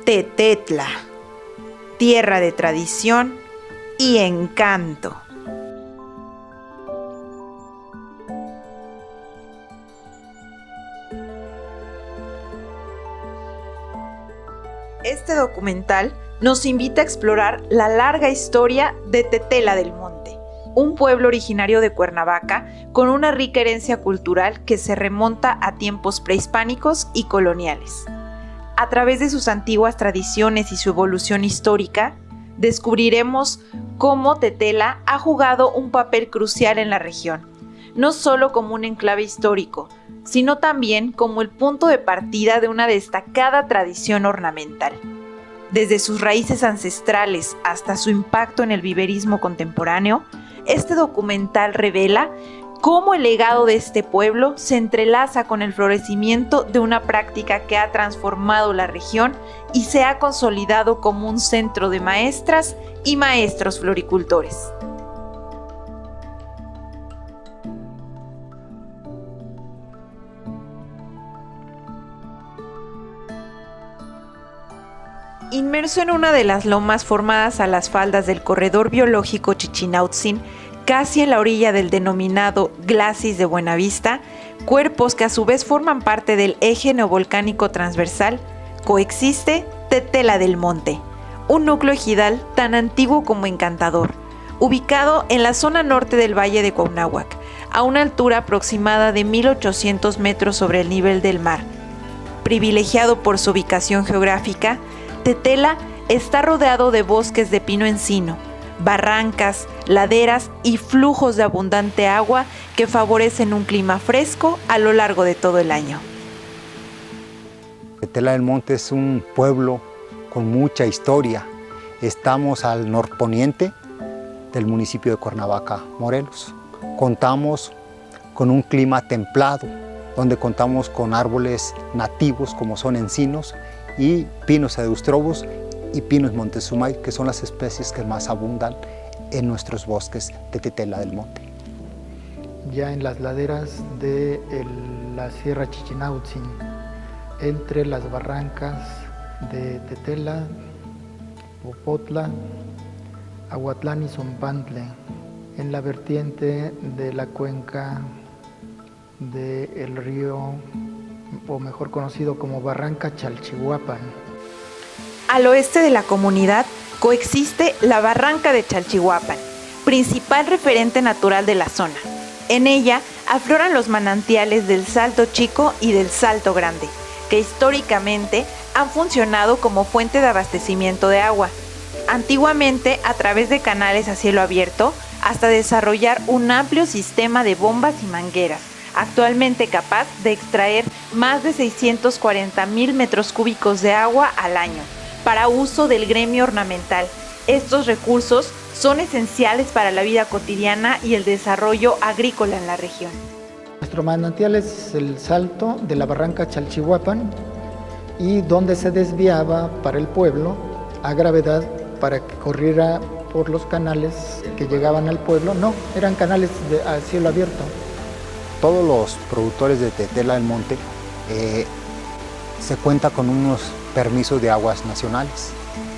Tetetla, tierra de tradición y encanto. Este documental nos invita a explorar la larga historia de Tetela del Monte, un pueblo originario de Cuernavaca con una rica herencia cultural que se remonta a tiempos prehispánicos y coloniales. A través de sus antiguas tradiciones y su evolución histórica, descubriremos cómo Tetela ha jugado un papel crucial en la región, no solo como un enclave histórico, sino también como el punto de partida de una destacada tradición ornamental. Desde sus raíces ancestrales hasta su impacto en el viverismo contemporáneo, este documental revela cómo el legado de este pueblo se entrelaza con el florecimiento de una práctica que ha transformado la región y se ha consolidado como un centro de maestras y maestros floricultores. Inmerso en una de las lomas formadas a las faldas del corredor biológico Chichinautzin, casi en la orilla del denominado Glacis de Buenavista, cuerpos que a su vez forman parte del eje neovolcánico transversal, coexiste Tetela del Monte, un núcleo ejidal tan antiguo como encantador, ubicado en la zona norte del Valle de Cuauhnáhuac, a una altura aproximada de 1,800 metros sobre el nivel del mar. Privilegiado por su ubicación geográfica, Tetela está rodeado de bosques de pino-encino, barrancas, laderas y flujos de abundante agua que favorecen un clima fresco a lo largo de todo el año. Tetela del Monte es un pueblo con mucha historia. Estamos al norponiente del municipio de Cuernavaca, Morelos. Contamos con un clima templado, donde contamos con árboles nativos como son encinos y pinos eustrobus y pinos montezumay, que son las especies que más abundan en nuestros bosques de Tetela del Monte. Ya en las laderas de la Sierra Chichinautzin, entre las barrancas de Tetela, Popotla, Aguatlán y Zompantle, en la vertiente de la cuenca del río, o mejor conocido como Barranca Chalchihuapan. Al oeste de la comunidad coexiste la Barranca de Chalchihuapan, principal referente natural de la zona. En ella afloran los manantiales del Salto Chico y del Salto Grande, que históricamente han funcionado como fuente de abastecimiento de agua, antiguamente a través de canales a cielo abierto, hasta desarrollar un amplio sistema de bombas y mangueras, actualmente capaz de extraer más de 640,000 metros cúbicos de agua al año, para uso del gremio ornamental. Estos recursos son esenciales para la vida cotidiana y el desarrollo agrícola en la región. Nuestro manantial es el Salto de la Barranca Chalchihuapan, y donde se desviaba para el pueblo a gravedad para que corriera por los canales que llegaban al pueblo. No, eran canales a cielo abierto. Todos los productores de Tetela del Monte se cuenta con unos permisos de aguas nacionales,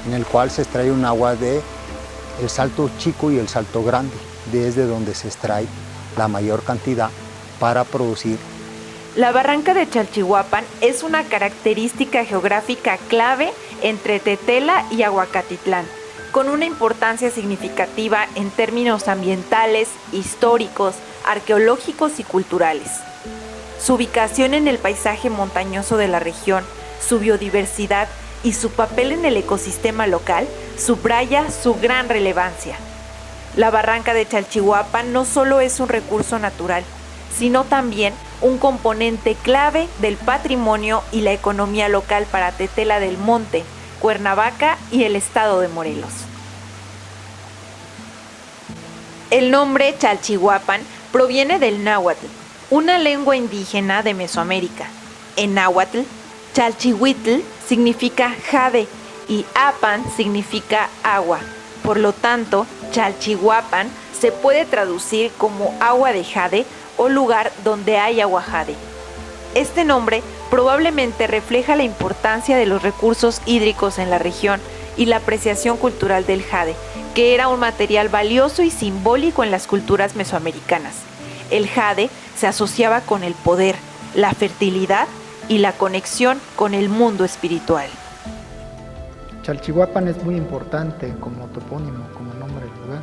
en el cual se extrae un agua de el Salto Chico y el Salto Grande, desde donde se extrae la mayor cantidad para producir. La Barranca de Chalchihuapan es una característica geográfica clave entre Tetela y Ahuacatitlán, con una importancia significativa en términos ambientales, históricos, arqueológicos y culturales. Su ubicación en el paisaje montañoso de la región, su biodiversidad y su papel en el ecosistema local subraya su gran relevancia. La Barranca de Chalchihuapan no solo es un recurso natural, sino también un componente clave del patrimonio y la economía local para Tetela del Monte, Cuernavaca y el estado de Morelos. El nombre Chalchihuapan proviene del náhuatl, una lengua indígena de Mesoamérica. En náhuatl, Chalchihuitl significa jade y apan significa agua. Por lo tanto, Chalchihuapan se puede traducir como agua de jade o lugar donde hay agua jade. Este nombre probablemente refleja la importancia de los recursos hídricos en la región y la apreciación cultural del jade, que era un material valioso y simbólico en las culturas mesoamericanas. El jade se asociaba con el poder, la fertilidad y la conexión con el mundo espiritual. Chalchihuapan es muy importante como topónimo, como nombre del lugar,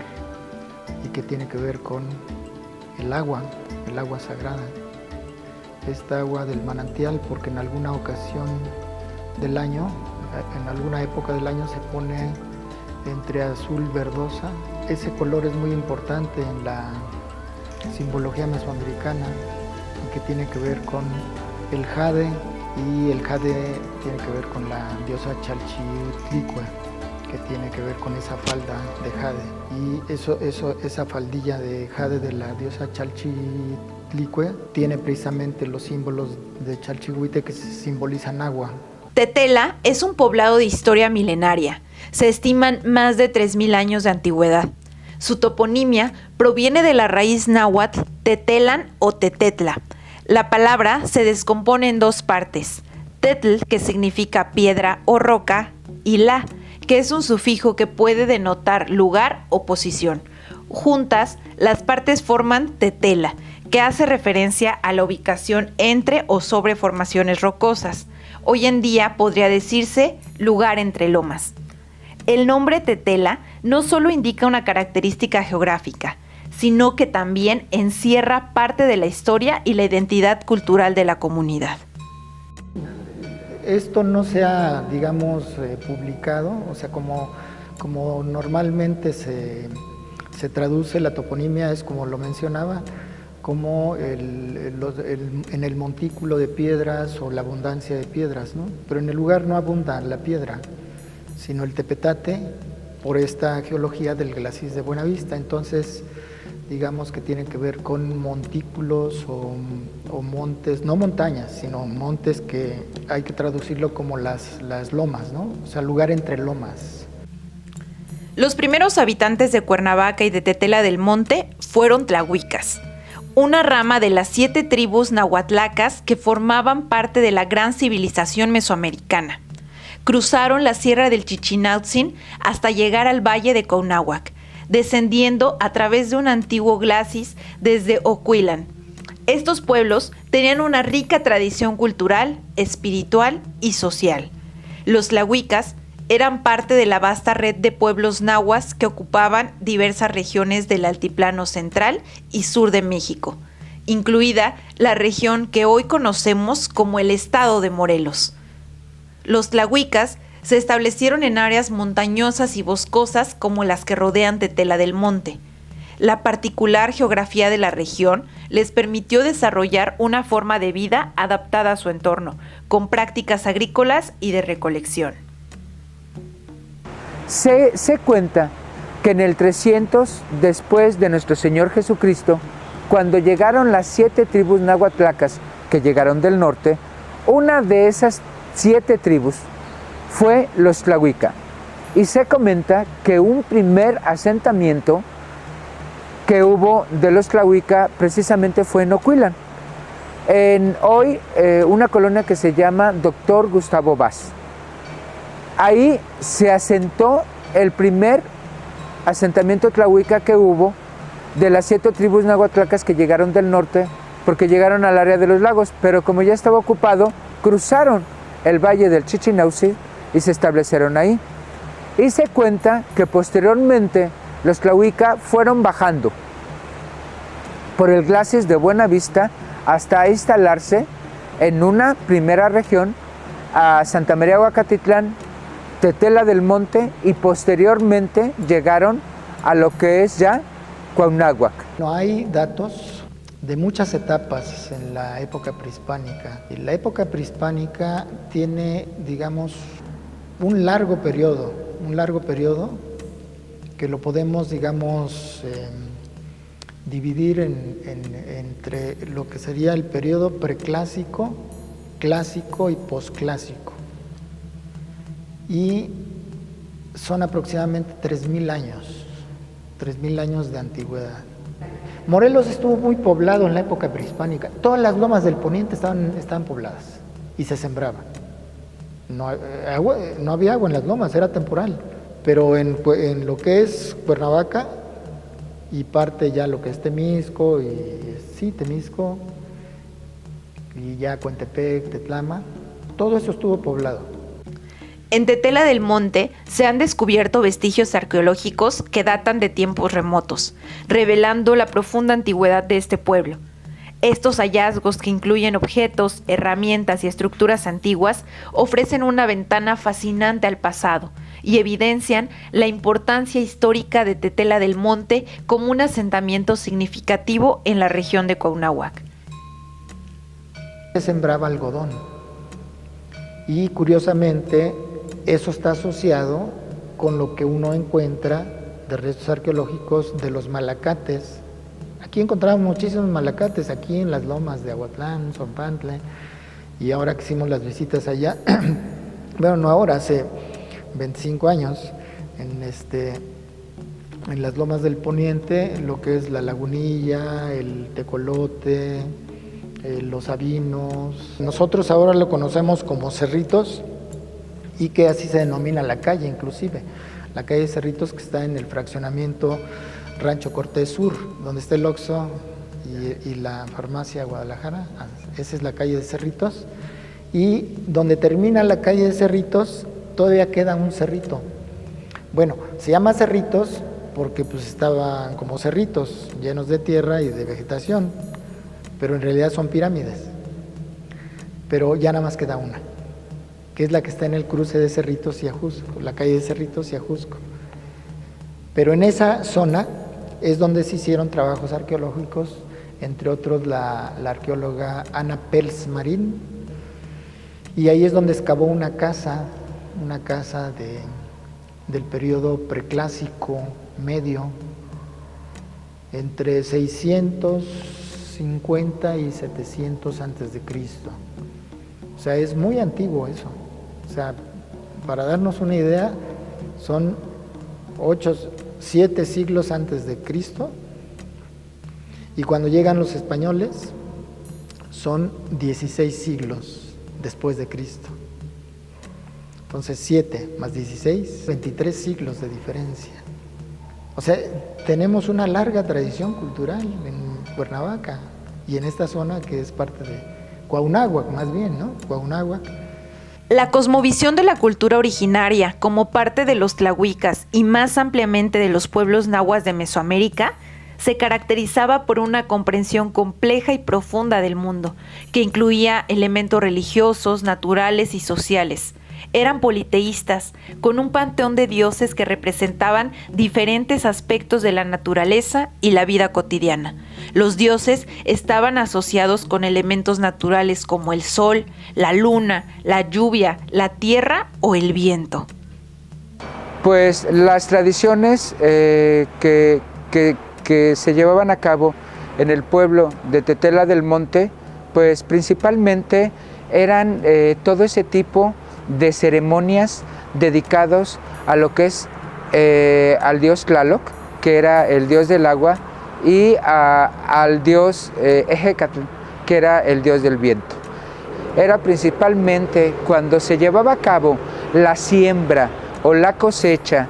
y que tiene que ver con el agua sagrada. Esta agua del manantial, porque en alguna ocasión del año, en alguna época del año se pone entre azul verdosa. Ese color es muy importante en la simbología mesoamericana, que tiene que ver con el jade, y el jade tiene que ver con la diosa Chalchitlicue, que tiene que ver con esa falda de jade. Y esa faldilla de jade de la diosa Chalchitlicue tiene precisamente los símbolos de Chalchihuite que simbolizan agua. Tetela es un poblado de historia milenaria. Se estiman más de 3.000 años de antigüedad. Su toponimia proviene de la raíz náhuatl tetelan o tetetla. La palabra se descompone en dos partes: tetl, que significa piedra o roca, y la, que es un sufijo que puede denotar lugar o posición. Juntas, las partes forman tetela, que hace referencia a la ubicación entre o sobre formaciones rocosas. Hoy en día podría decirse lugar entre lomas. El nombre tetela no solo indica una característica geográfica, sino que también encierra parte de la historia y la identidad cultural de la comunidad. Esto no se ha, digamos, publicado, o sea, como normalmente se traduce la toponimia, es como lo mencionaba, como en el montículo de piedras o la abundancia de piedras, ¿no? Pero en el lugar no abunda la piedra, sino el tepetate, por esta geología del glacis de Buenavista. Entonces, digamos que tienen que ver con montículos o montes, no montañas, sino montes, que hay que traducirlo como las lomas, ¿no? O sea, lugar entre lomas. Los primeros habitantes de Cuernavaca y de Tetela del Monte fueron tlahuicas, una rama de las 7 tribus nahuatlacas que formaban parte de la gran civilización mesoamericana. Cruzaron la sierra del Chichinautzin hasta llegar al valle de Caunáhuac, descendiendo a través de un antiguo glacis desde Ocuilan. Estos pueblos tenían una rica tradición cultural, espiritual y social. Los tlahuicas eran parte de la vasta red de pueblos nahuas que ocupaban diversas regiones del altiplano central y sur de México, incluida la región que hoy conocemos como el estado de Morelos. Los tlahuicas se establecieron en áreas montañosas y boscosas como las que rodean Tetela del Monte. La particular geografía de la región les permitió desarrollar una forma de vida adaptada a su entorno, con prácticas agrícolas y de recolección. Se cuenta que en el 300, después de nuestro Señor Jesucristo, cuando llegaron las 7 tribus nahuatlacas que llegaron del norte, una de esas 7 tribus fue los tlahuica. Y se comenta que un primer asentamiento que hubo de los tlahuica precisamente fue en Ocuilan. Hoy una colonia que se llama Dr. Gustavo Vaz. Ahí se asentó el primer asentamiento tlahuica que hubo de las 7 tribus nahuatlacas que llegaron del norte, porque llegaron al área de los lagos, pero como ya estaba ocupado, cruzaron el valle del Chichinautzin y se establecieron ahí. Y se cuenta que posteriormente los tlahuica fueron bajando por el glacis de Buenavista hasta instalarse en una primera región a Santa María Huacatitlán, Tetela del Monte, y posteriormente llegaron a lo que es ya Cuauhnáhuac. No hay datos de muchas etapas en la época prehispánica. Y la época prehispánica tiene, digamos, un largo periodo que lo podemos, digamos, dividir entre lo que sería el periodo preclásico, clásico y posclásico. Y son aproximadamente 3.000 años de antigüedad. Morelos estuvo muy poblado en la época prehispánica. Todas las lomas del poniente estaban pobladas. y se sembraba. No había agua en las lomas, era temporal, pero en lo que es Cuernavaca y parte ya lo que es Temisco, Temisco, y ya Coentepec, Tetlama, todo eso estuvo poblado. En Tetela del Monte se han descubierto vestigios arqueológicos que datan de tiempos remotos, revelando la profunda antigüedad de este pueblo. Estos hallazgos, que incluyen objetos, herramientas y estructuras antiguas, ofrecen una ventana fascinante al pasado y evidencian la importancia histórica de Tetela del Monte como un asentamiento significativo en la región de Cuauhnáhuac. Se sembraba algodón y curiosamente eso está asociado con lo que uno encuentra de restos arqueológicos de los malacates. Aquí encontramos muchísimos malacates, aquí en las lomas de Aguatlán, Zompantle, y ahora que hicimos las visitas allá, bueno, no ahora, hace 25 años, en las lomas del Poniente, lo que es la Lagunilla, el Tecolote, los Sabinos. Nosotros ahora lo conocemos como Cerritos, y que así se denomina la calle inclusive, la calle de Cerritos, que está en el fraccionamiento Rancho Cortés Sur, donde está el Oxxo y la farmacia Guadalajara. Esa es la calle de Cerritos, y donde termina la calle de Cerritos todavía queda un cerrito. Bueno, se llama Cerritos porque pues estaban como cerritos llenos de tierra y de vegetación, pero en realidad son pirámides. Pero ya nada más queda una, que es la que está en el cruce de Cerritos y Ajusco, la calle de Cerritos y Ajusco. Pero en esa zona es donde se hicieron trabajos arqueológicos, entre otros la arqueóloga Ana Pels Marín, y ahí es donde excavó una casa del periodo preclásico medio, entre 650 y 700 antes de Cristo. O sea, es muy antiguo eso. O sea, para darnos una idea, son 7 siglos antes de Cristo, y cuando llegan los españoles son 16 siglos después de Cristo. Entonces 7 más 16, 23 siglos de diferencia. O sea, tenemos una larga tradición cultural en Cuernavaca y en esta zona que es parte de Cuauhnáhuac, más bien, ¿no? Cuauhnáhuac. La cosmovisión de la cultura originaria como parte de los tlahuicas y más ampliamente de los pueblos nahuas de Mesoamérica se caracterizaba por una comprensión compleja y profunda del mundo, que incluía elementos religiosos, naturales y sociales. Eran politeístas, con un panteón de dioses que representaban diferentes aspectos de la naturaleza y la vida cotidiana. Los dioses estaban asociados con elementos naturales como el sol, la luna, la lluvia, la tierra o el viento. Pues las tradiciones que se llevaban a cabo en el pueblo de Tetela del Monte, pues principalmente eran todo ese tipo de ceremonias dedicados a lo que es al dios Tlaloc, que era el dios del agua, y al dios Ejecatl, que era el dios del viento. Era principalmente cuando se llevaba a cabo la siembra o la cosecha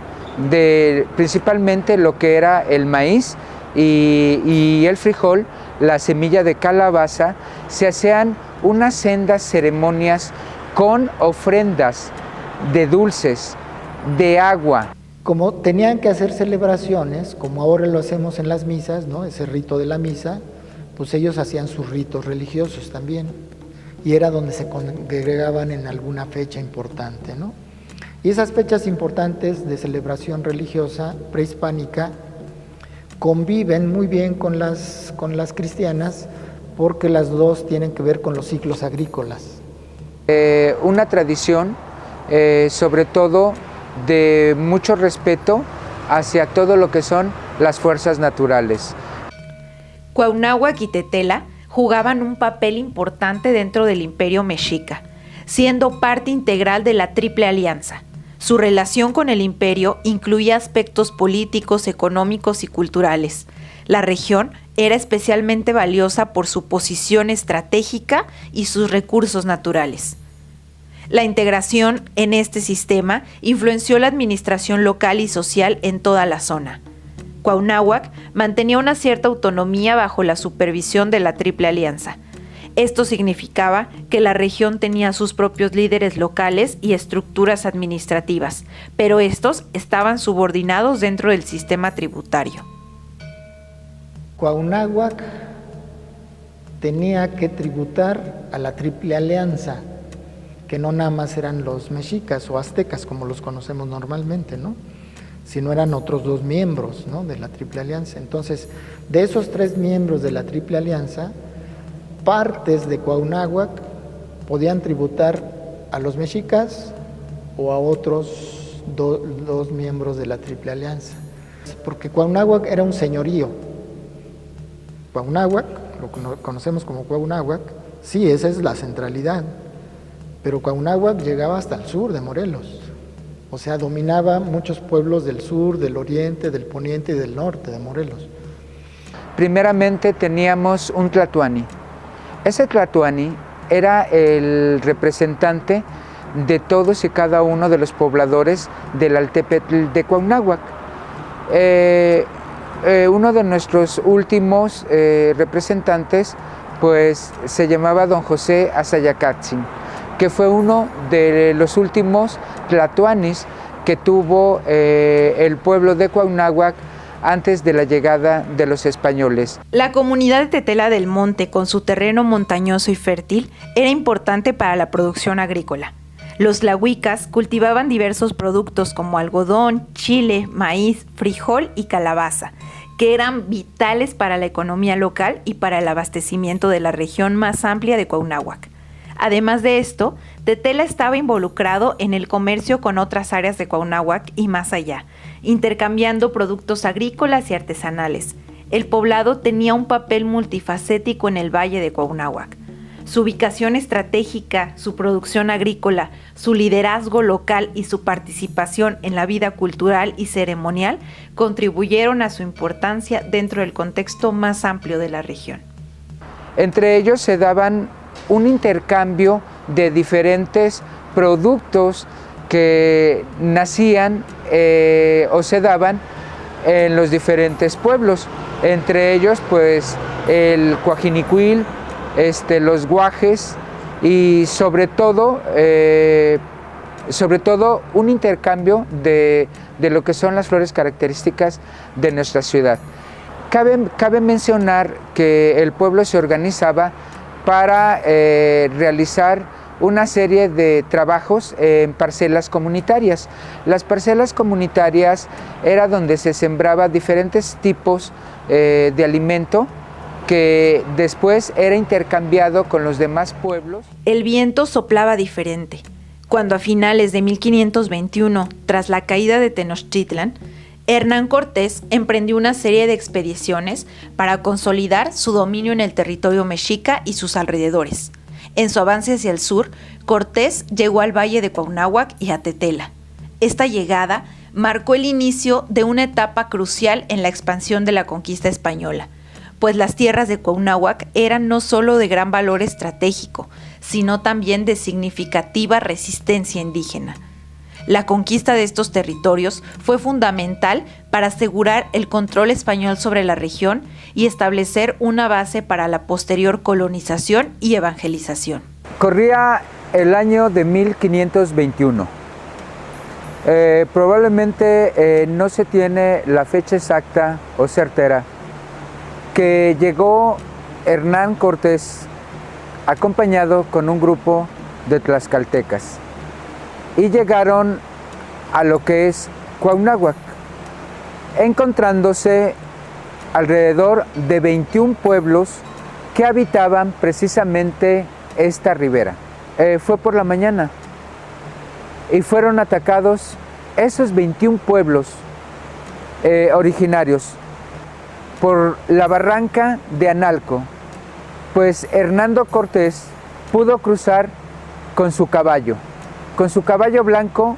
de principalmente lo que era el maíz y el frijol, la semilla de calabaza, se hacían unas sendas ceremonias con ofrendas de dulces, de agua. Como tenían que hacer celebraciones, como ahora lo hacemos en las misas, ¿no? Ese rito de la misa, pues ellos hacían sus ritos religiosos también, y era donde se congregaban en alguna fecha importante, ¿no? Y esas fechas importantes de celebración religiosa prehispánica conviven muy bien con las cristianas, porque las dos tienen que ver con los ciclos agrícolas. Una tradición, sobre todo, de mucho respeto hacia todo lo que son las fuerzas naturales. Cuauhnáhuac y Tetela jugaban un papel importante dentro del Imperio Mexica, siendo parte integral de la Triple Alianza. Su relación con el imperio incluía aspectos políticos, económicos y culturales. La región era especialmente valiosa por su posición estratégica y sus recursos naturales. La integración en este sistema influenció la administración local y social en toda la zona. Cuauhnáhuac mantenía una cierta autonomía bajo la supervisión de la Triple Alianza. Esto significaba que la región tenía sus propios líderes locales y estructuras administrativas, pero estos estaban subordinados dentro del sistema tributario. Cuauhnáhuac tenía que tributar a la Triple Alianza, que no nada más eran los mexicas o aztecas como los conocemos normalmente, ¿no?, sino eran otros 2 miembros, ¿no?, de la Triple Alianza. Entonces, de esos 3 miembros de la Triple Alianza, partes de Cuauhnáhuac podían tributar a los mexicas o a otros 2 miembros de la Triple Alianza, porque Cuauhnáhuac era un señorío. Cuauhnáhuac, lo que conocemos como Cuauhnáhuac, sí, esa es la centralidad, pero Cuauhnáhuac llegaba hasta el sur de Morelos, o sea, dominaba muchos pueblos del sur, del oriente, del poniente y del norte de Morelos. Primeramente teníamos un tlatoani. Ese tlatoani era el representante de todos y cada uno de los pobladores del Altepetl de Cuauhnáhuac. Uno de nuestros últimos representantes pues se llamaba don José Azayacatzin, que fue uno de los últimos tlatoanis que tuvo el pueblo de Cuauhnáhuac antes de la llegada de los españoles. La comunidad de Tetela del Monte, con su terreno montañoso y fértil, era importante para la producción agrícola. Los tlahuicas cultivaban diversos productos como algodón, chile, maíz, frijol y calabaza, que eran vitales para la economía local y para el abastecimiento de la región más amplia de Cuauhnáhuac. Además de esto, Tetela estaba involucrado en el comercio con otras áreas de Cuauhnáhuac y más allá, intercambiando productos agrícolas y artesanales. El poblado tenía un papel multifacético en el valle de Cuauhnáhuac. Su ubicación estratégica, su producción agrícola, su liderazgo local y su participación en la vida cultural y ceremonial contribuyeron a su importancia dentro del contexto más amplio de la región. Entre ellos se daban un intercambio de diferentes productos que nacían o se daban en los diferentes pueblos, entre ellos pues el cuajinicuil, los guajes y sobre todo un intercambio de lo que son las flores características de nuestra ciudad. Cabe mencionar que el pueblo se organizaba para realizar una serie de trabajos en parcelas comunitarias. Las parcelas comunitarias era donde se sembraba diferentes tipos de alimento que después era intercambiado con los demás pueblos. El viento soplaba diferente. Cuando a finales de 1521, tras la caída de Tenochtitlan, Hernán Cortés emprendió una serie de expediciones para consolidar su dominio en el territorio mexica y sus alrededores. En su avance hacia el sur, Cortés llegó al valle de Cuauhnáhuac y a Tetela. Esta llegada marcó el inicio de una etapa crucial en la expansión de la conquista española, pues las tierras de Cuauhnáhuac eran no solo de gran valor estratégico, sino también de significativa resistencia indígena. La conquista de estos territorios fue fundamental para asegurar el control español sobre la región y establecer una base para la posterior colonización y evangelización. Corría el año de 1521. Probablemente no se tiene la fecha exacta o certera que llegó Hernán Cortés acompañado con un grupo de tlaxcaltecas y llegaron a lo que es Cuauhnáhuac, encontrándose alrededor de 21 pueblos que habitaban precisamente esta ribera. Fue por la mañana y fueron atacados esos 21 pueblos originarios por la barranca de Analco, pues Hernando Cortés pudo cruzar con su caballo blanco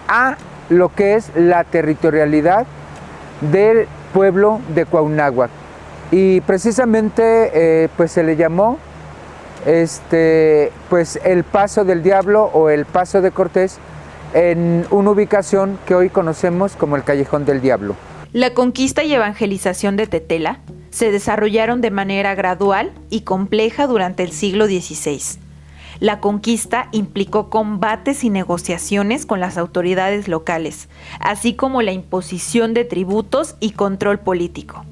a lo que es la territorialidad del pueblo de Cuauhnáhuac. y precisamente pues se le llamó pues el Paso del Diablo o el Paso de Cortés, en una ubicación que hoy conocemos como el Callejón del Diablo. La conquista y evangelización de Tetela se desarrollaron de manera gradual y compleja durante el siglo XVI. La conquista implicó combates y negociaciones con las autoridades locales, así como la imposición de tributos y control político.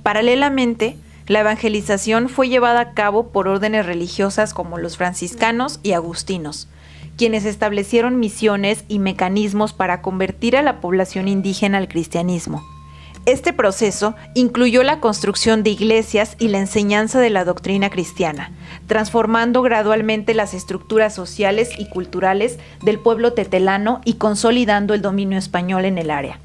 Paralelamente, la evangelización fue llevada a cabo por órdenes religiosas como los franciscanos y agustinos, quienes establecieron misiones y mecanismos para convertir a la población indígena al cristianismo. Este proceso incluyó la construcción de iglesias y la enseñanza de la doctrina cristiana, transformando gradualmente las estructuras sociales y culturales del pueblo tetelano y consolidando el dominio español en el área.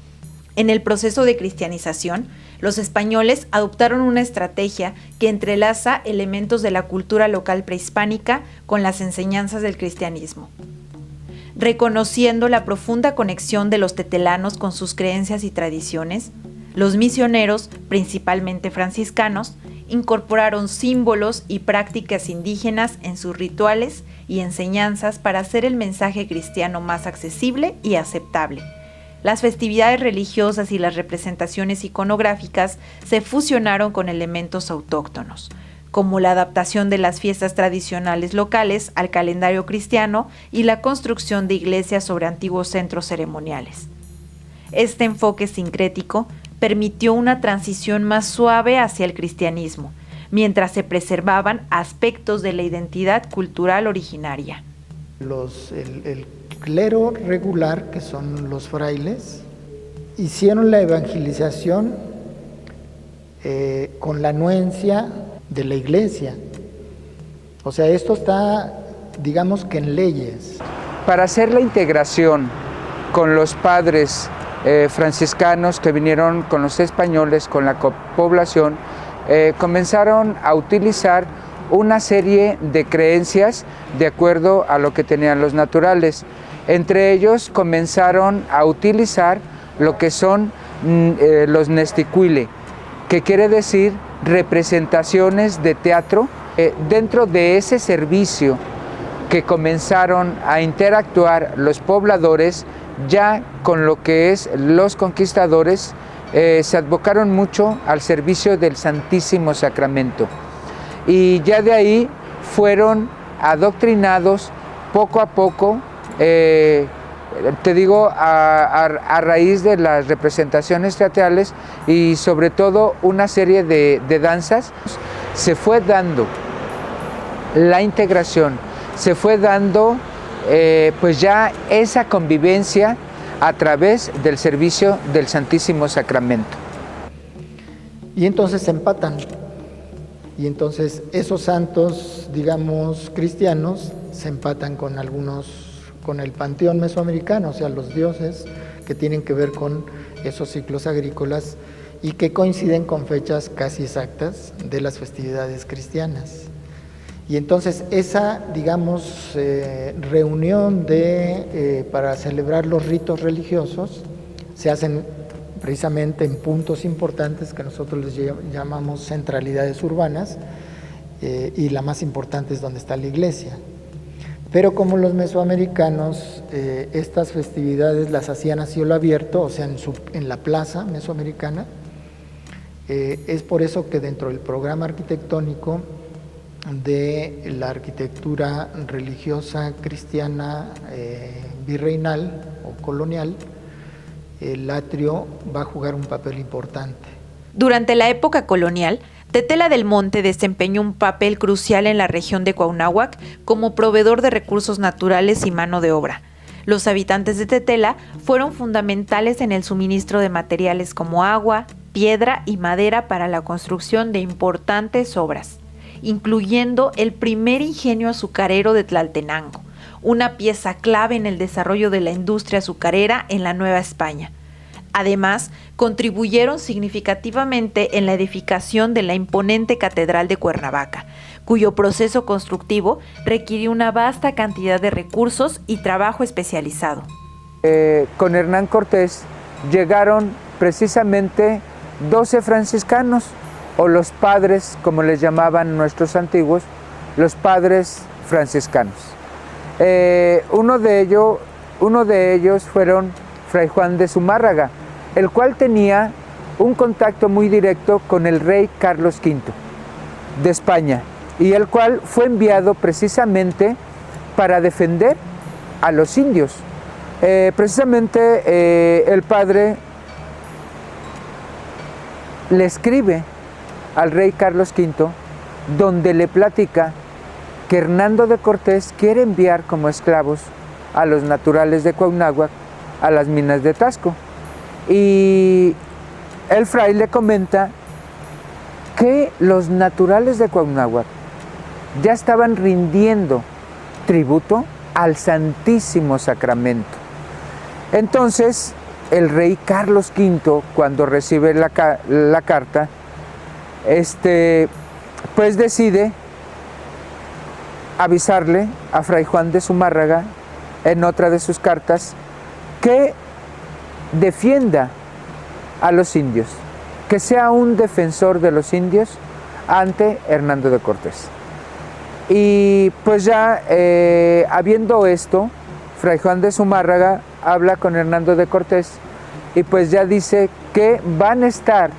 En el proceso de cristianización, los españoles adoptaron una estrategia que entrelaza elementos de la cultura local prehispánica con las enseñanzas del cristianismo. Reconociendo la profunda conexión de los tetelanos con sus creencias y tradiciones, los misioneros, principalmente franciscanos, incorporaron símbolos y prácticas indígenas en sus rituales y enseñanzas para hacer el mensaje cristiano más accesible y aceptable. Las festividades religiosas y las representaciones iconográficas se fusionaron con elementos autóctonos, como la adaptación de las fiestas tradicionales locales al calendario cristiano y la construcción de iglesias sobre antiguos centros ceremoniales. Este enfoque sincrético permitió una transición más suave hacia el cristianismo, mientras se preservaban aspectos de la identidad cultural originaria. El clero regular, que son los frailes, hicieron la evangelización con la anuencia de la iglesia. O sea, esto está, digamos que en leyes. Para hacer la integración con los padres franciscanos que vinieron con los españoles, con la población, comenzaron a utilizar una serie de creencias de acuerdo a lo que tenían los naturales. Entre ellos comenzaron a utilizar lo que son los nesticuile, que quiere decir representaciones de teatro. Dentro de ese servicio que comenzaron a interactuar los pobladores, ya con lo que es los conquistadores, se advocaron mucho al servicio del Santísimo Sacramento. Y ya de ahí fueron adoctrinados poco a poco, te digo, a raíz de las representaciones teatrales y sobre todo una serie de danzas. Se fue dando la integración, se fue dando pues ya esa convivencia a través del servicio del Santísimo Sacramento. Y entonces se empatan. Y entonces esos santos, digamos, cristianos, se empatan con con el panteón mesoamericano, o sea, los dioses que tienen que ver con esos ciclos agrícolas y que coinciden con fechas casi exactas de las festividades cristianas. Y entonces esa, digamos, reunión para celebrar los ritos religiosos se hacen precisamente en puntos importantes que nosotros les llamamos centralidades urbanas, y la más importante es donde está la iglesia. Pero como los mesoamericanos estas festividades las hacían a cielo abierto, o sea, en la plaza mesoamericana, es por eso que dentro del programa arquitectónico de la arquitectura religiosa cristiana virreinal o colonial, el atrio va a jugar un papel importante. Durante la época colonial, Tetela del Monte desempeñó un papel crucial en la región de Cuauhnáhuac como proveedor de recursos naturales y mano de obra. Los habitantes de Tetela fueron fundamentales en el suministro de materiales como agua, piedra y madera para la construcción de importantes obras, incluyendo el primer ingenio azucarero de Tlaltenango, una pieza clave en el desarrollo de la industria azucarera en la Nueva España. Además, contribuyeron significativamente en la edificación de la imponente Catedral de Cuernavaca, cuyo proceso constructivo requirió una vasta cantidad de recursos y trabajo especializado. Con Hernán Cortés llegaron precisamente 12 franciscanos o los padres, como les llamaban nuestros antiguos, los padres franciscanos. Uno de ellos fueron Fray Juan de Zumárraga, el cual tenía un contacto muy directo con el rey Carlos V de España, y el cual fue enviado precisamente para defender a los indios. Precisamente el padre le escribe al rey Carlos V, donde le platica que Hernando de Cortés quiere enviar como esclavos a los naturales de Cuauhnáhuac a las minas de Taxco. Y el fray le comenta que los naturales de Cuauhnáhuac ya estaban rindiendo tributo al Santísimo Sacramento. Entonces, el rey Carlos V, cuando recibe la carta, pues decide avisarle a Fray Juan de Zumárraga en otra de sus cartas que defienda a los indios, que sea un defensor de los indios ante Hernando de Cortés. Y pues ya habiendo esto, Fray Juan de Zumárraga habla con Hernando de Cortés y pues ya dice que van a estar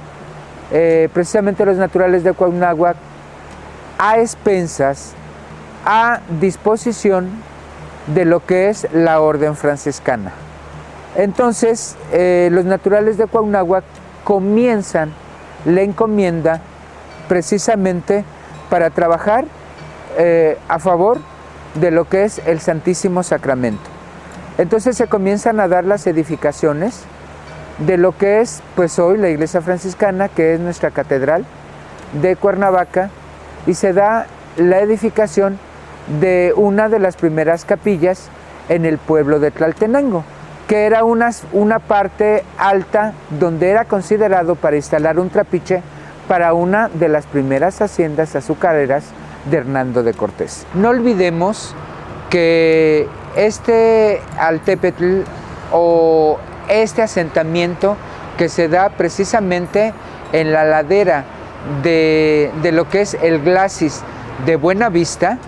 precisamente los naturales de Cuauhnáhuac a expensas, a disposición de lo que es la orden franciscana. Entonces los naturales de Cuauhnáhuac comienzan la encomienda precisamente para trabajar a favor de lo que es el Santísimo Sacramento. Entonces se comienzan a dar las edificaciones de lo que es pues hoy la iglesia franciscana, que es nuestra catedral de Cuernavaca, y se da la edificación de una de las primeras capillas en el pueblo de Tlaltenango, que era una parte alta donde era considerado para instalar un trapiche para una de las primeras haciendas azucareras de Hernando de Cortés. No olvidemos que este Altépetl o este asentamiento que se da precisamente en la ladera de lo que es el glacis de Buenavista,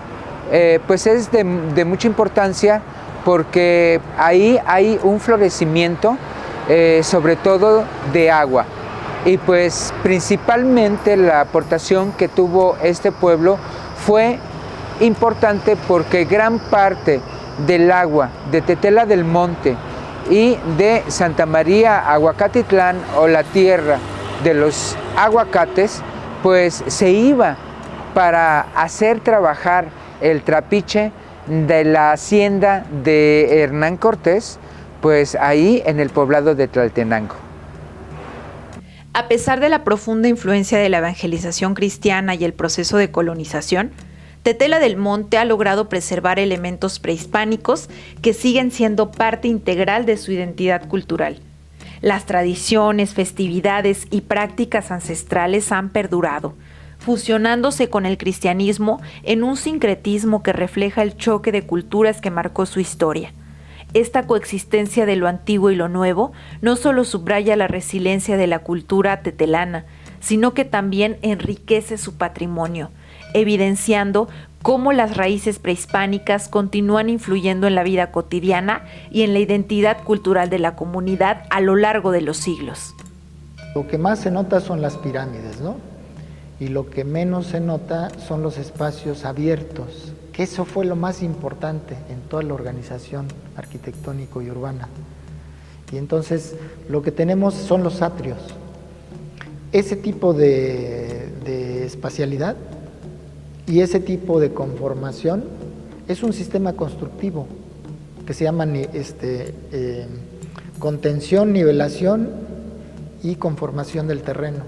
pues es de mucha importancia porque ahí hay un florecimiento sobre todo de agua, y pues principalmente la aportación que tuvo este pueblo fue importante porque gran parte del agua de Tetela del Monte y de Santa María Aguacatitlán, o la tierra de los aguacates, pues se iba para hacer trabajar el trapiche de la hacienda de Hernán Cortés, pues ahí en el poblado de Tlaltenango. A pesar de la profunda influencia de la evangelización cristiana y el proceso de colonización, Tetela del Monte ha logrado preservar elementos prehispánicos que siguen siendo parte integral de su identidad cultural. Las tradiciones, festividades y prácticas ancestrales han perdurado, fusionándose con el cristianismo en un sincretismo que refleja el choque de culturas que marcó su historia. Esta coexistencia de lo antiguo y lo nuevo no solo subraya la resiliencia de la cultura tetelana, sino que también enriquece su patrimonio, evidenciando cómo las raíces prehispánicas continúan influyendo en la vida cotidiana y en la identidad cultural de la comunidad a lo largo de los siglos. Lo que más se nota son las pirámides, ¿no? Y lo que menos se nota son los espacios abiertos, que eso fue lo más importante en toda la organización arquitectónico y urbana. Y entonces lo que tenemos son los atrios. Ese tipo de espacialidad y ese tipo de conformación es un sistema constructivo que se llama contención, nivelación y conformación del terreno.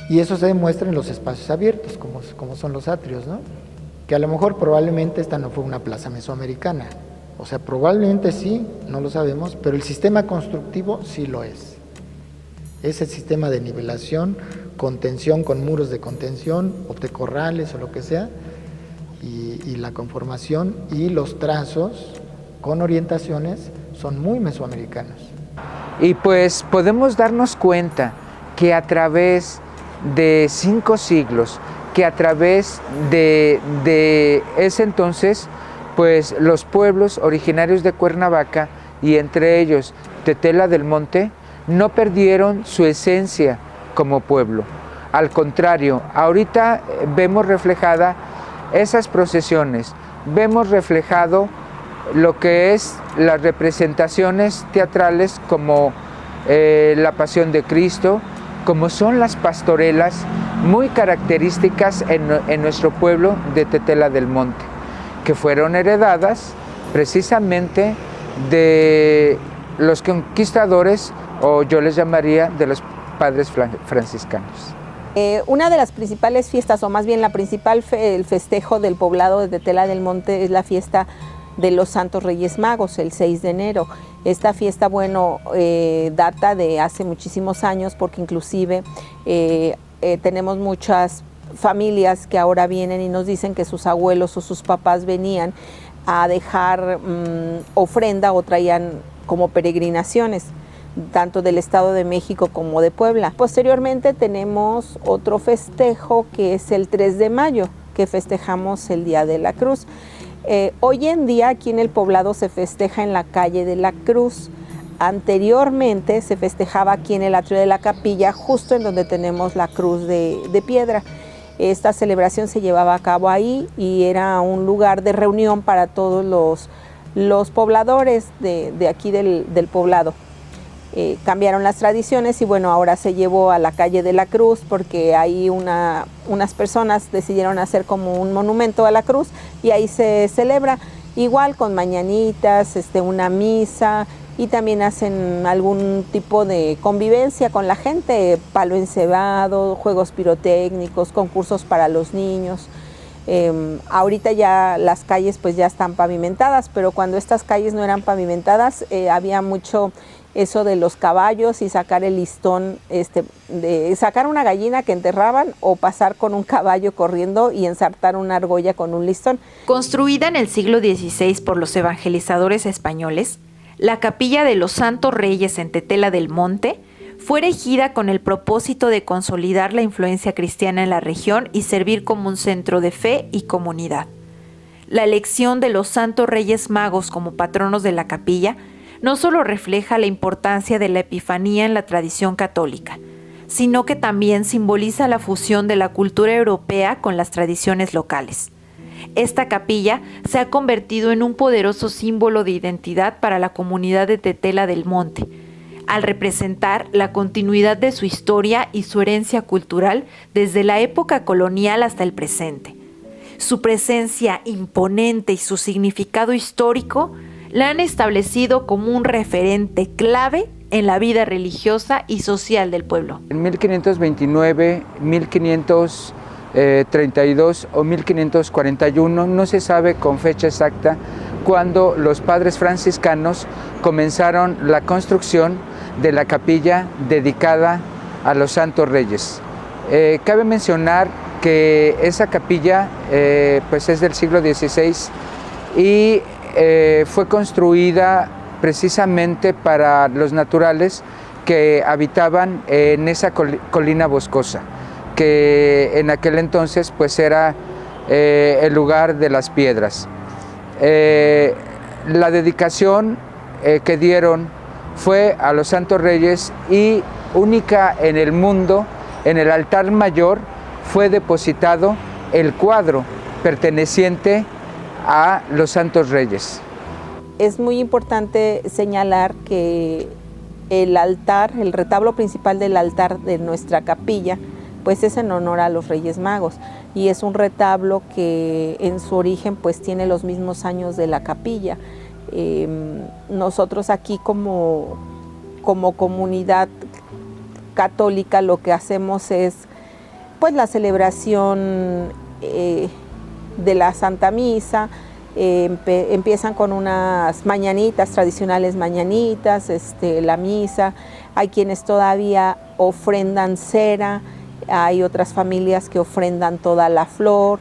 Y eso se demuestra en los espacios abiertos, como son los atrios, ¿no? Que a lo mejor probablemente esta no fue una plaza mesoamericana. O sea, probablemente sí, no lo sabemos, pero el sistema constructivo sí lo es. Es el sistema de nivelación, contención con muros de contención, o de corrales o lo que sea, y la conformación y los trazos con orientaciones son muy mesoamericanos. Y pues podemos darnos cuenta que a través de 5 siglos, que a través de ese entonces, pues los pueblos originarios de Cuernavaca, y entre ellos Tetela del Monte, no perdieron su esencia como pueblo. Al contrario, ahorita vemos reflejada esas procesiones, vemos reflejado lo que es las representaciones teatrales como la Pasión de Cristo, como son las pastorelas muy características en nuestro pueblo de Tetela del Monte, que fueron heredadas precisamente de los conquistadores, o yo les llamaría de los padres franciscanos. Una de las principales fiestas, o más bien la principal el festejo del poblado de Tetela del Monte, es la fiesta de los Santos Reyes Magos, el 6 de enero. Esta fiesta, bueno, data de hace muchísimos años, porque inclusive tenemos muchas familias que ahora vienen y nos dicen que sus abuelos o sus papás venían a dejar ofrenda o traían como peregrinaciones, tanto del Estado de México como de Puebla. Posteriormente tenemos otro festejo que es el 3 de mayo, que festejamos el Día de la Cruz. Hoy en día aquí en el poblado se festeja en la calle de la Cruz. Anteriormente se festejaba aquí en el atrio de la capilla, justo en donde tenemos la cruz de piedra. Esta celebración se llevaba a cabo ahí y era un lugar de reunión para todos los pobladores de aquí del poblado. Cambiaron las tradiciones y bueno, ahora se llevó a la calle de la Cruz porque ahí unas personas decidieron hacer como un monumento a la cruz y ahí se celebra igual con mañanitas, una misa, y también hacen algún tipo de convivencia con la gente, palo encebado, juegos pirotécnicos, concursos para los niños. Ahorita ya las calles pues ya están pavimentadas, pero cuando estas calles no eran pavimentadas había mucho eso de los caballos y sacar el listón, de sacar una gallina que enterraban o pasar con un caballo corriendo y ensartar una argolla con un listón. Construida en el siglo XVI por los evangelizadores españoles, la Capilla de los Santos Reyes en Tetela del Monte fue erigida con el propósito de consolidar la influencia cristiana en la región y servir como un centro de fe y comunidad. La elección de los Santos Reyes Magos como patronos de la capilla no solo refleja la importancia de la Epifanía en la tradición católica, sino que también simboliza la fusión de la cultura europea con las tradiciones locales. Esta capilla se ha convertido en un poderoso símbolo de identidad para la comunidad de Tetela del Monte, al representar la continuidad de su historia y su herencia cultural desde la época colonial hasta el presente. Su presencia imponente y su significado histórico la han establecido como un referente clave en la vida religiosa y social del pueblo. En 1529, 1532 o 1541, no se sabe con fecha exacta, cuando los padres franciscanos comenzaron la construcción de la capilla dedicada a los Santos Reyes. Cabe mencionar que esa capilla pues es del siglo XVI y fue construida precisamente para los naturales que habitaban en esa colina boscosa, que en aquel entonces pues era el lugar de las piedras. La dedicación que dieron fue a los Santos Reyes y única en el mundo, en el altar mayor fue depositado el cuadro perteneciente a los Santos Reyes. Es muy importante señalar que el altar, el retablo principal del altar de nuestra capilla, pues es en honor a los Reyes Magos y es un retablo que en su origen pues tiene los mismos años de la capilla. Nosotros aquí como comunidad católica lo que hacemos es pues la celebración de la Santa Misa. Empiezan con unas mañanitas, tradicionales mañanitas, la misa. Hay quienes todavía ofrendan cera, hay otras familias que ofrendan toda la flor.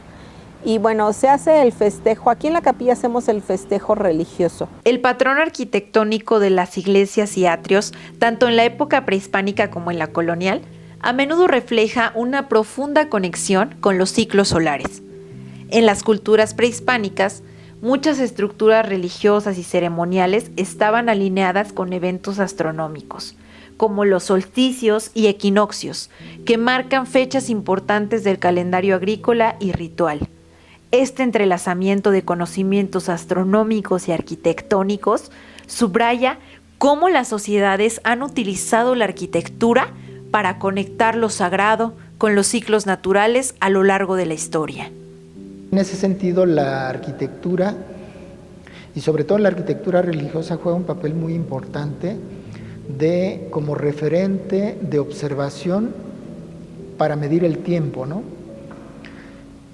Y bueno, se hace el festejo, aquí en la capilla hacemos el festejo religioso. El patrón arquitectónico de las iglesias y atrios, tanto en la época prehispánica como en la colonial, a menudo refleja una profunda conexión con los ciclos solares. En las culturas prehispánicas, muchas estructuras religiosas y ceremoniales estaban alineadas con eventos astronómicos, como los solsticios y equinoccios, que marcan fechas importantes del calendario agrícola y ritual. Este entrelazamiento de conocimientos astronómicos y arquitectónicos subraya cómo las sociedades han utilizado la arquitectura para conectar lo sagrado con los ciclos naturales a lo largo de la historia. En ese sentido, la arquitectura, y sobre todo la arquitectura religiosa, juega un papel muy importante como referente de observación para medir el tiempo, ¿no?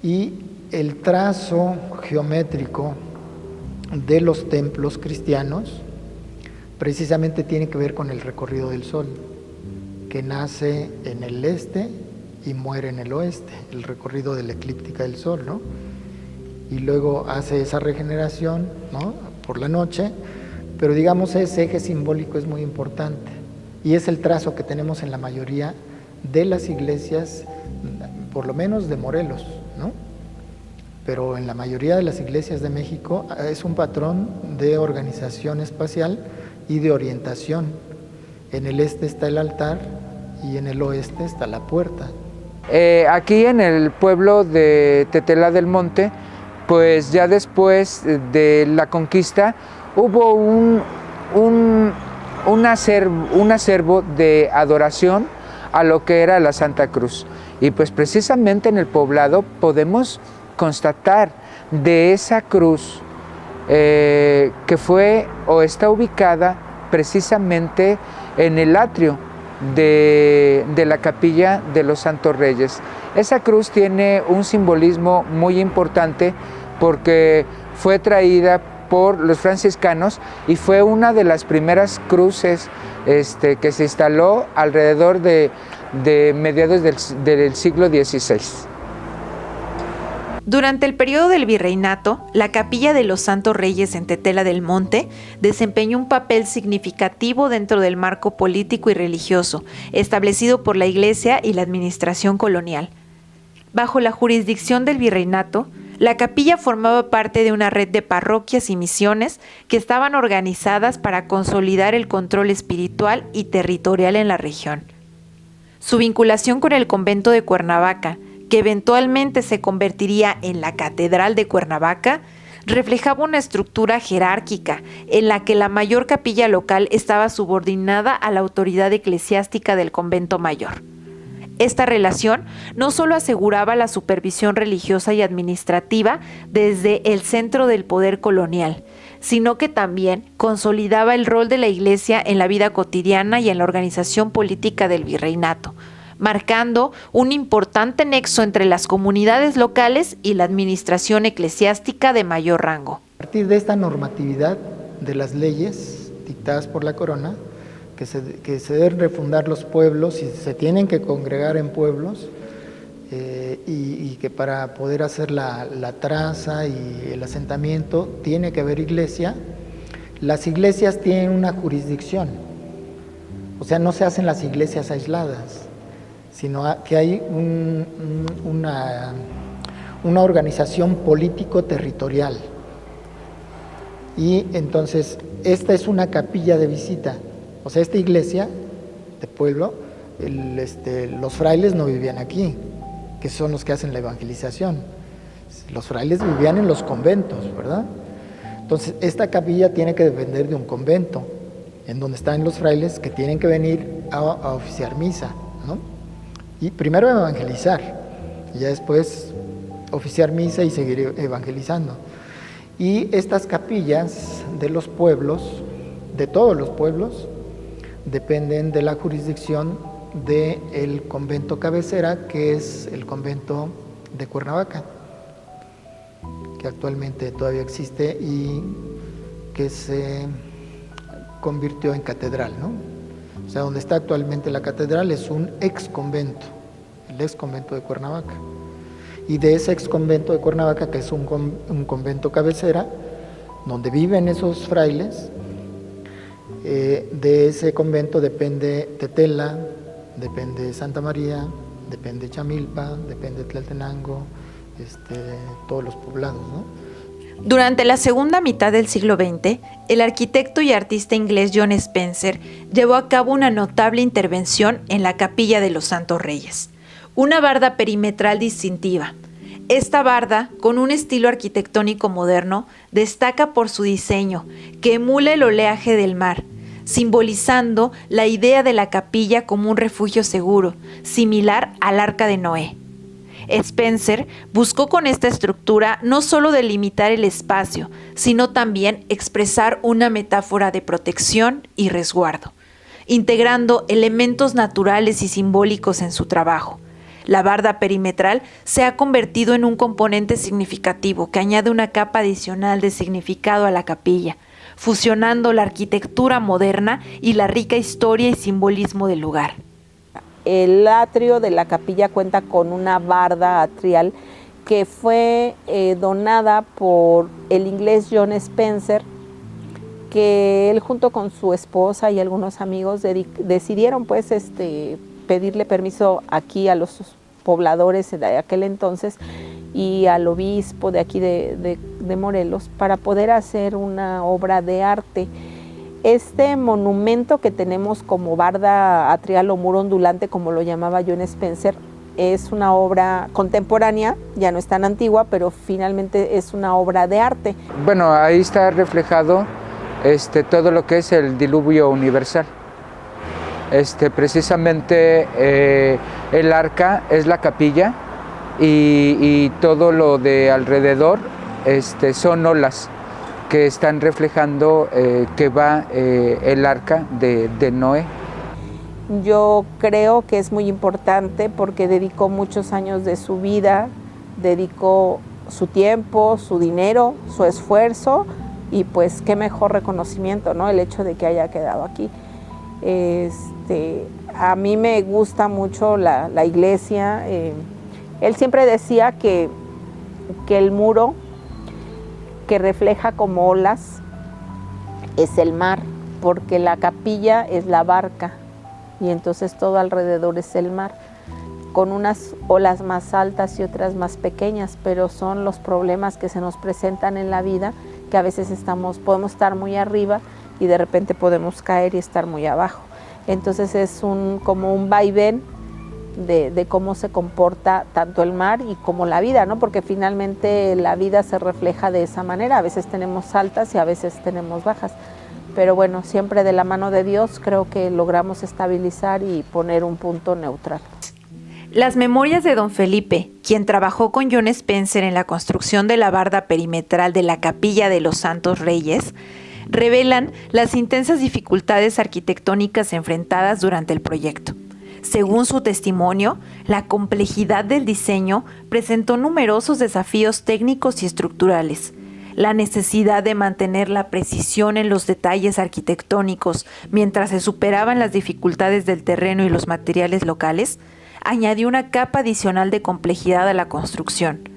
Y el trazo geométrico de los templos cristianos precisamente tiene que ver con el recorrido del Sol, que nace en el este y muere en el oeste, el recorrido de la eclíptica del Sol, ¿no? Y luego hace esa regeneración, ¿no?, por la noche, pero digamos ese eje simbólico es muy importante y es el trazo que tenemos en la mayoría de las iglesias, por lo menos de Morelos, ¿no? Pero en la mayoría de las iglesias de México es un patrón de organización espacial y de orientación. En el este está el altar y en el oeste está la puerta. Aquí en el pueblo de Tetela del Monte, pues ya después de la conquista hubo un acervo de adoración a lo que era la Santa Cruz. Y pues precisamente en el poblado podemos constatar de esa cruz que fue o está ubicada precisamente en el atrio de la capilla de los Santos Reyes. Esa cruz tiene un simbolismo muy importante porque fue traída por los franciscanos y fue una de las primeras cruces que se instaló alrededor de mediados del siglo XVI. Durante el periodo del virreinato, la Capilla de los Santos Reyes en Tetela del Monte desempeñó un papel significativo dentro del marco político y religioso establecido por la Iglesia y la administración colonial. Bajo la jurisdicción del virreinato, la capilla formaba parte de una red de parroquias y misiones que estaban organizadas para consolidar el control espiritual y territorial en la región. Su vinculación con el convento de Cuernavaca, que eventualmente se convertiría en la Catedral de Cuernavaca, reflejaba una estructura jerárquica en la que la mayor capilla local estaba subordinada a la autoridad eclesiástica del convento mayor. Esta relación no solo aseguraba la supervisión religiosa y administrativa desde el centro del poder colonial, sino que también consolidaba el rol de la Iglesia en la vida cotidiana y en la organización política del virreinato, marcando un importante nexo entre las comunidades locales y la administración eclesiástica de mayor rango. A partir de esta normatividad de las leyes dictadas por la corona, que se deben refundar los pueblos y se tienen que congregar en pueblos, y que para poder hacer la traza y el asentamiento tiene que haber iglesia. Las iglesias tienen una jurisdicción, o sea, no se hacen las iglesias aisladas, sino que hay una organización político-territorial. Y entonces, esta es una capilla de visita. O sea, esta iglesia de pueblo, los frailes no vivían aquí, que son los que hacen la evangelización. Los frailes vivían en los conventos, ¿verdad? Entonces, esta capilla tiene que depender de un convento, en donde están los frailes que tienen que venir a oficiar misa, ¿no? Y primero evangelizar, y ya después oficiar misa y seguir evangelizando. Y estas capillas de los pueblos, de todos los pueblos, dependen de la jurisdicción del convento cabecera, que es el convento de Cuernavaca, que actualmente todavía existe y que se convirtió en catedral, ¿no? O sea, donde está actualmente la catedral es un ex convento, el ex convento de Cuernavaca. Y de ese ex convento de Cuernavaca, que es un convento cabecera, donde viven esos frailes, de ese convento depende Tetela, depende Santa María, depende Chamilpa, depende Tlaltenango, todos los poblados, ¿no? Durante la segunda mitad del siglo XX, el arquitecto y artista inglés John Spencer llevó a cabo una notable intervención en la Capilla de los Santos Reyes, una barda perimetral distintiva. Esta barda, con un estilo arquitectónico moderno, destaca por su diseño, que emula el oleaje del mar, simbolizando la idea de la capilla como un refugio seguro, similar al Arca de Noé. Spencer buscó con esta estructura no solo delimitar el espacio, sino también expresar una metáfora de protección y resguardo, integrando elementos naturales y simbólicos en su trabajo. La barda perimetral se ha convertido en un componente significativo que añade una capa adicional de significado a la capilla, fusionando la arquitectura moderna y la rica historia y simbolismo del lugar. El atrio de la capilla cuenta con una barda atrial que fue donada por el inglés John Spencer, que él junto con su esposa y algunos amigos decidieron pues pedirle permiso aquí a los pobladores de aquel entonces y al obispo de aquí de Morelos para poder hacer una obra de arte. Este monumento que tenemos como barda atrial o muro ondulante, como lo llamaba John Spencer, es una obra contemporánea, ya no es tan antigua, pero finalmente es una obra de arte. Bueno, ahí está reflejado todo lo que es el diluvio universal. Precisamente el arca es la capilla y todo lo de alrededor son olas que están reflejando que va el arca de Noé. Yo creo que es muy importante porque dedicó muchos años de su vida, dedicó su tiempo, su dinero, su esfuerzo y pues qué mejor reconocimiento, ¿no? El hecho de que haya quedado aquí. A mí me gusta mucho la iglesia. Él siempre decía que el muro que refleja como olas es el mar, porque la capilla es la barca y entonces todo alrededor es el mar, con unas olas más altas y otras más pequeñas, pero son los problemas que se nos presentan en la vida, que a veces podemos estar muy arriba y de repente podemos caer y estar muy abajo. Entonces es como un vaivén de cómo se comporta tanto el mar y como la vida, ¿no? Porque finalmente la vida se refleja de esa manera, a veces tenemos altas y a veces tenemos bajas, pero bueno, siempre de la mano de Dios creo que logramos estabilizar y poner un punto neutral. Las memorias de don Felipe, quien trabajó con John Spencer en la construcción de la barda perimetral de la Capilla de los Santos Reyes, revelan las intensas dificultades arquitectónicas enfrentadas durante el proyecto. Según su testimonio, la complejidad del diseño presentó numerosos desafíos técnicos y estructurales. La necesidad de mantener la precisión en los detalles arquitectónicos mientras se superaban las dificultades del terreno y los materiales locales, añadió una capa adicional de complejidad a la construcción.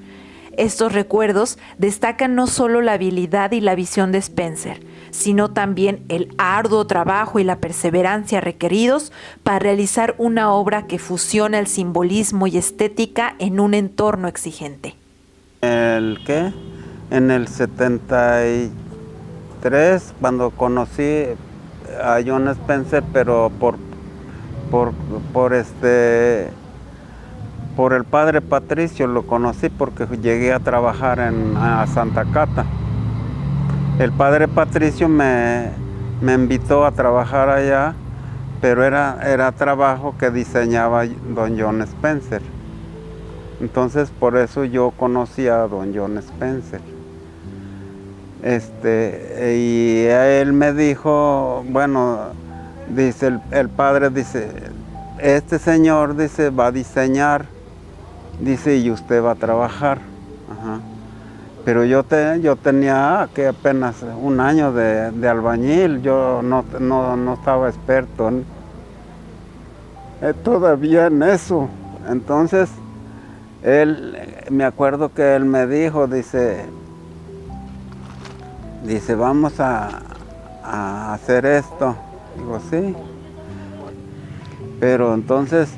Estos recuerdos destacan no solo la habilidad y la visión de Spencer, sino también el arduo trabajo y la perseverancia requeridos para realizar una obra que fusiona el simbolismo y estética en un entorno exigente. En el 73, cuando conocí a John Spencer, pero por el padre Patricio lo conocí porque llegué a trabajar a Santa Cata. El padre Patricio me invitó a trabajar allá, pero era trabajo que diseñaba don John Spencer. Entonces por eso yo conocí a don John Spencer. Y él me dijo, bueno, dice el padre, dice, este señor, dice, va a diseñar, dice, y usted va a trabajar. Ajá. Pero yo tenía que apenas un año de albañil, yo no estaba experto todavía en eso. Entonces, me acuerdo que él me dijo, dice, vamos a hacer esto. Digo, sí. pero entonces,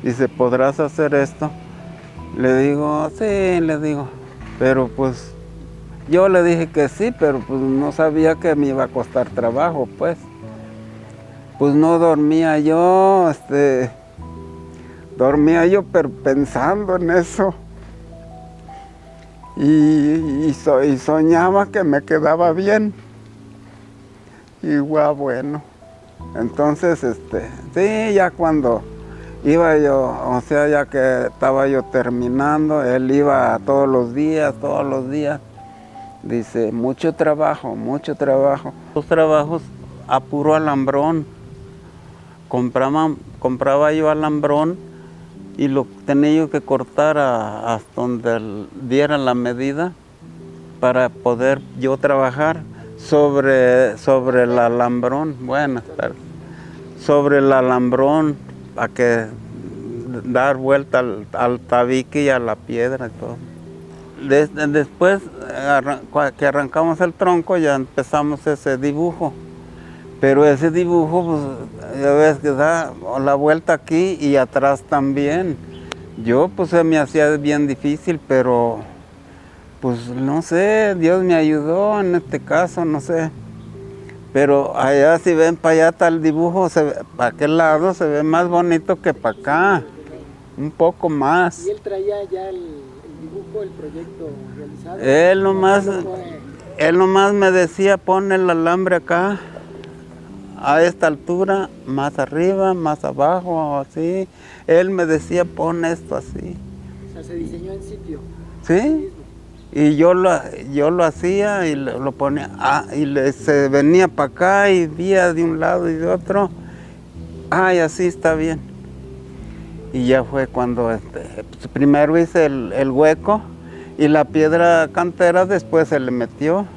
dice, ¿podrás hacer esto? Le digo, sí, le digo, pero pues yo le dije que sí, pero pues no sabía que me iba a costar trabajo, pues. Pues no dormía yo, pero pensando en eso. Y soñaba que me quedaba bien. Y bueno, entonces, sí, ya cuando iba yo, o sea, ya que estaba yo terminando, él iba todos los días. Dice, mucho trabajo. Los trabajos a puro alambrón. Compraba yo alambrón y lo tenía yo que cortar hasta donde diera la medida para poder yo trabajar sobre el alambrón. Buenas tardes. Sobre el alambrón, para que dar vuelta al tabique y a la piedra y todo. Después que arrancamos el tronco ya empezamos ese dibujo. Pero ese dibujo, pues, ya ves que da la vuelta aquí y atrás también. Yo, pues, se me hacía bien difícil, pero, pues, no sé, Dios me ayudó en este caso, no sé. Pero allá, si ven para allá está el dibujo, para aquel lado se ve más bonito que para acá, un poco más. ¿Y él traía ya el dibujo, el proyecto realizado? Él nomás me decía, pon el alambre acá, a esta altura, más arriba, más abajo, así. Él me decía, pon esto así. O sea, se diseñó en sitio. Sí, y yo lo hacía y lo ponía, se venía para acá y vía de un lado y de otro. Y así está bien. Y ya fue cuando pues primero hice el hueco y la piedra cantera después se le metió.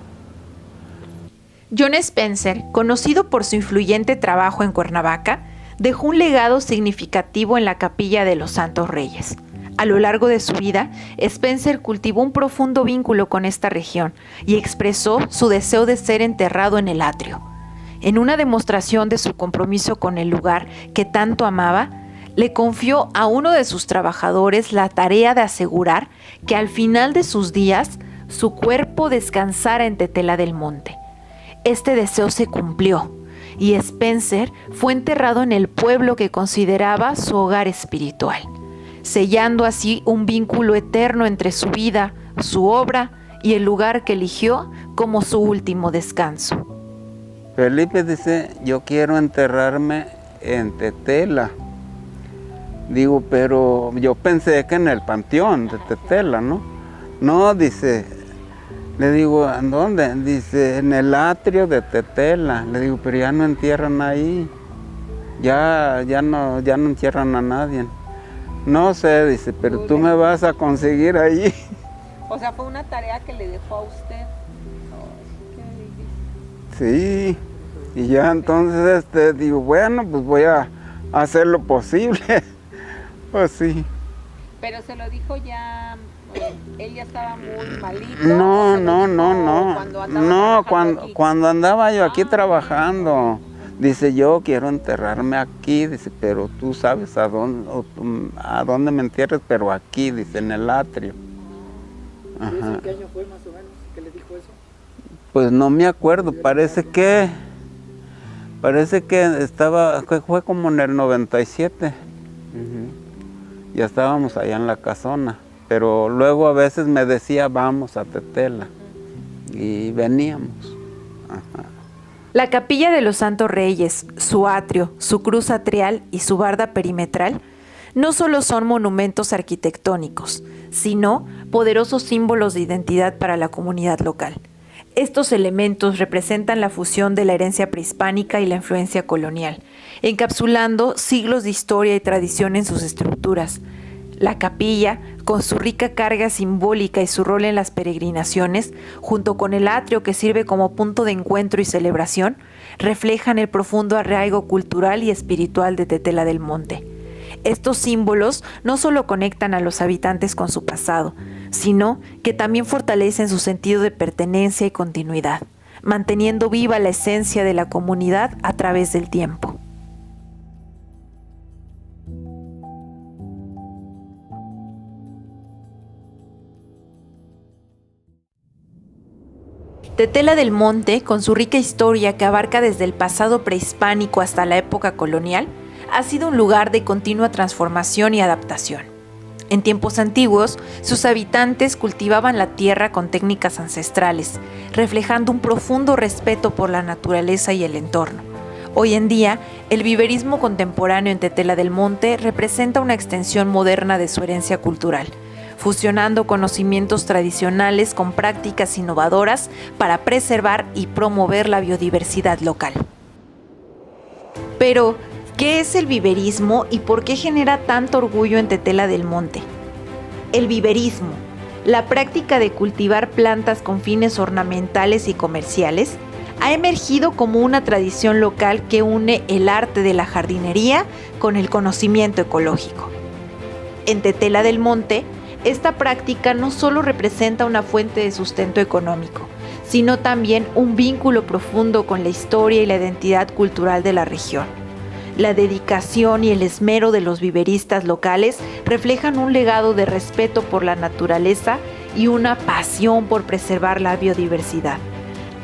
John Spencer, conocido por su influyente trabajo en Cuernavaca, dejó un legado significativo en la Capilla de los Santos Reyes. A lo largo de su vida, Spencer cultivó un profundo vínculo con esta región y expresó su deseo de ser enterrado en el atrio. En una demostración de su compromiso con el lugar que tanto amaba, le confió a uno de sus trabajadores la tarea de asegurar que al final de sus días su cuerpo descansara en Tetela del Monte. Este deseo se cumplió y Spencer fue enterrado en el pueblo que consideraba su hogar espiritual, sellando así un vínculo eterno entre su vida, su obra y el lugar que eligió como su último descanso. Felipe dice, yo quiero enterrarme en Tetela. Digo, pero yo pensé que en el panteón de Tetela, ¿no? No, dice, le digo, ¿en dónde? Dice, en el atrio de Tetela. Le digo, pero ya no entierran ahí. Ya no entierran a nadie. No sé, dice, pero tú me vas a conseguir ahí. O sea, fue una tarea que le dejó a usted. Sí, y ya entonces digo, bueno, pues voy a hacer lo posible. Pues sí. Pero se lo dijo ya, él ya estaba muy malito. No. Cuando andaba yo aquí trabajando. Dice, yo quiero enterrarme aquí, dice, pero tú sabes a dónde me entierres, pero aquí, dice, en el atrio. Ajá. ¿Qué año fue más o menos que le dijo eso? Pues no me acuerdo, parece que fue como en el 97. Ya estábamos allá en la casona, pero luego a veces me decía, vamos a Tetela, y veníamos. Ajá. La Capilla de los Santos Reyes, su atrio, su cruz atrial y su barda perimetral no solo son monumentos arquitectónicos, sino poderosos símbolos de identidad para la comunidad local. Estos elementos representan la fusión de la herencia prehispánica y la influencia colonial, encapsulando siglos de historia y tradición en sus estructuras. La capilla, con su rica carga simbólica y su rol en las peregrinaciones, junto con el atrio que sirve como punto de encuentro y celebración, reflejan el profundo arraigo cultural y espiritual de Tetela del Monte. Estos símbolos no solo conectan a los habitantes con su pasado, sino que también fortalecen su sentido de pertenencia y continuidad, manteniendo viva la esencia de la comunidad a través del tiempo. Tetela del Monte, con su rica historia que abarca desde el pasado prehispánico hasta la época colonial, ha sido un lugar de continua transformación y adaptación. En tiempos antiguos, sus habitantes cultivaban la tierra con técnicas ancestrales, reflejando un profundo respeto por la naturaleza y el entorno. Hoy en día, el viverismo contemporáneo en Tetela del Monte representa una extensión moderna de su herencia cultural, fusionando conocimientos tradicionales con prácticas innovadoras para preservar y promover la biodiversidad local. Pero, ¿qué es el viverismo y por qué genera tanto orgullo en Tetela del Monte? El viverismo, la práctica de cultivar plantas con fines ornamentales y comerciales, ha emergido como una tradición local que une el arte de la jardinería con el conocimiento ecológico. En Tetela del Monte, esta práctica no solo representa una fuente de sustento económico, sino también un vínculo profundo con la historia y la identidad cultural de la región. La dedicación y el esmero de los viveristas locales reflejan un legado de respeto por la naturaleza y una pasión por preservar la biodiversidad,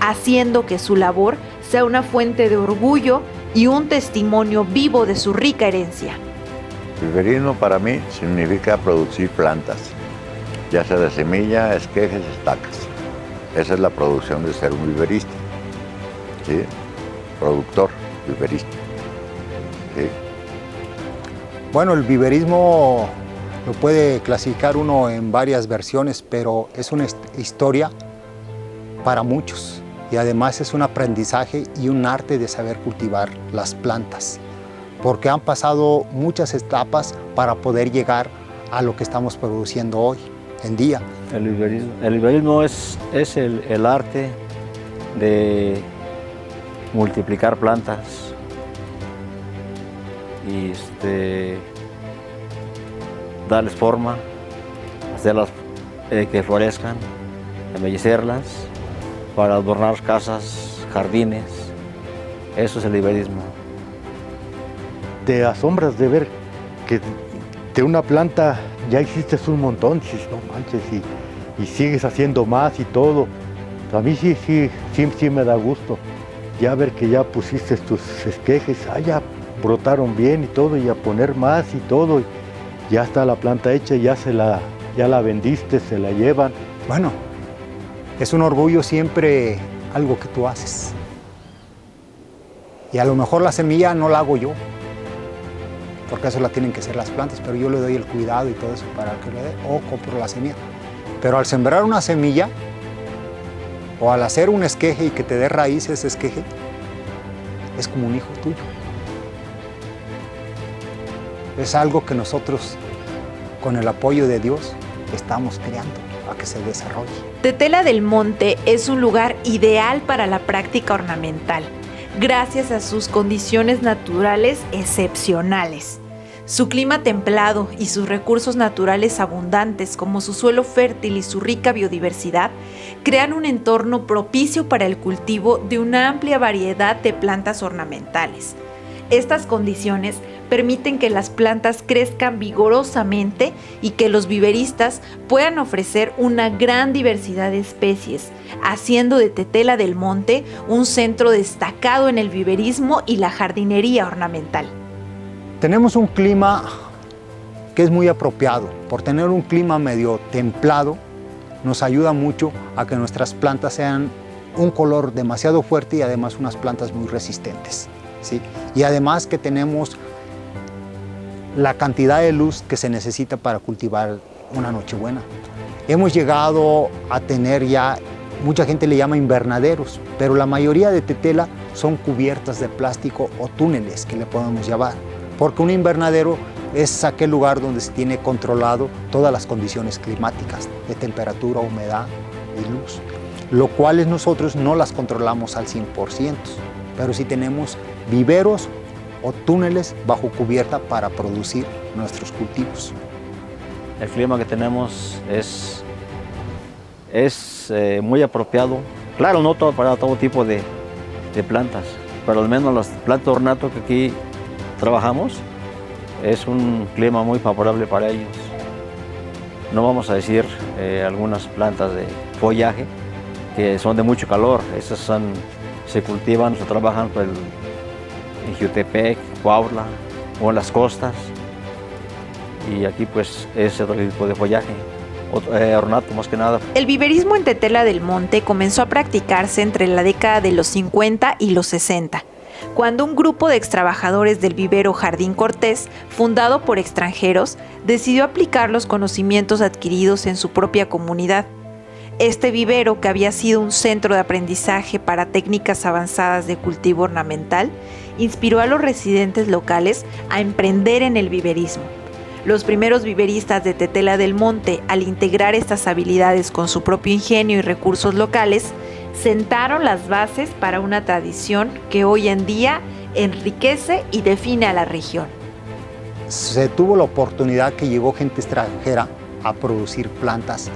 haciendo que su labor sea una fuente de orgullo y un testimonio vivo de su rica herencia. Viverismo para mí significa producir plantas, ya sea de semilla, esquejes, estacas. Esa es la producción de ser un viverista, ¿sí? Productor, viverista. ¿Sí? Bueno, el viverismo lo puede clasificar uno en varias versiones, pero es una historia para muchos y además es un aprendizaje y un arte de saber cultivar las plantas, porque han pasado muchas etapas para poder llegar a lo que estamos produciendo hoy en día. El viverismo es el arte de multiplicar plantas y darles forma, hacerlas que florezcan, embellecerlas para adornar casas, jardines. Eso es el viverismo. Te asombras de ver que de una planta ya hiciste un montón, dices, no manches, y sigues haciendo más y todo. A mí sí me da gusto ya ver que ya pusiste tus esquejes, ya brotaron bien y todo, y a poner más y todo. Ya está la planta hecha, ya la vendiste, se la llevan. Bueno, es un orgullo siempre algo que tú haces. Y a lo mejor la semilla no la hago yo, porque eso la tienen que hacer las plantas, pero yo le doy el cuidado y todo eso para que le dé, o compro la semilla. Pero al sembrar una semilla, o al hacer un esqueje y que te dé raíz ese esqueje, es como un hijo tuyo. Es algo que nosotros, con el apoyo de Dios, estamos creando a que se desarrolle. Tetela del Monte es un lugar ideal para la práctica ornamental, gracias a sus condiciones naturales excepcionales. Su clima templado y sus recursos naturales abundantes, como su suelo fértil y su rica biodiversidad, crean un entorno propicio para el cultivo de una amplia variedad de plantas ornamentales. Estas condiciones permiten que las plantas crezcan vigorosamente y que los viveristas puedan ofrecer una gran diversidad de especies, haciendo de Tetela del Monte un centro destacado en el viverismo y la jardinería ornamental. Tenemos un clima que es muy apropiado. Por tener un clima medio templado, nos ayuda mucho a que nuestras plantas sean un color demasiado fuerte y además unas plantas muy resistentes, ¿sí? Y además que tenemos la cantidad de luz que se necesita para cultivar una nochebuena. Hemos llegado a tener ya, mucha gente le llama invernaderos, pero la mayoría de Tetela son cubiertas de plástico o túneles que le podemos llamar, porque un invernadero es aquel lugar donde se tiene controlado todas las condiciones climáticas de temperatura, humedad y luz, lo cual nosotros no las controlamos al 100%, pero sí tenemos viveros o túneles bajo cubierta para producir nuestros cultivos. El clima que tenemos es muy apropiado. Claro, no para todo tipo de plantas, pero al menos las plantas de ornato que aquí trabajamos es un clima muy favorable para ellos. No vamos a decir algunas plantas de follaje, que son de mucho calor. Esas se cultivan, se trabajan en Jutepec, Cuautla o en las costas. Y aquí pues es otro tipo de follaje, ornato más que nada. El viverismo en Tetela del Monte comenzó a practicarse entre la década de los 50 y los 60, cuando un grupo de extrabajadores del vivero Jardín Cortés, fundado por extranjeros, decidió aplicar los conocimientos adquiridos en su propia comunidad. Este vivero, que había sido un centro de aprendizaje para técnicas avanzadas de cultivo ornamental, inspiró a los residentes locales a emprender en el viverismo. Los primeros viveristas de Tetela del Monte, al integrar estas habilidades con su propio ingenio y recursos locales, sentaron las bases para una tradición que hoy en día enriquece y define a la región. Se tuvo la oportunidad que llegó gente extranjera a producir plantas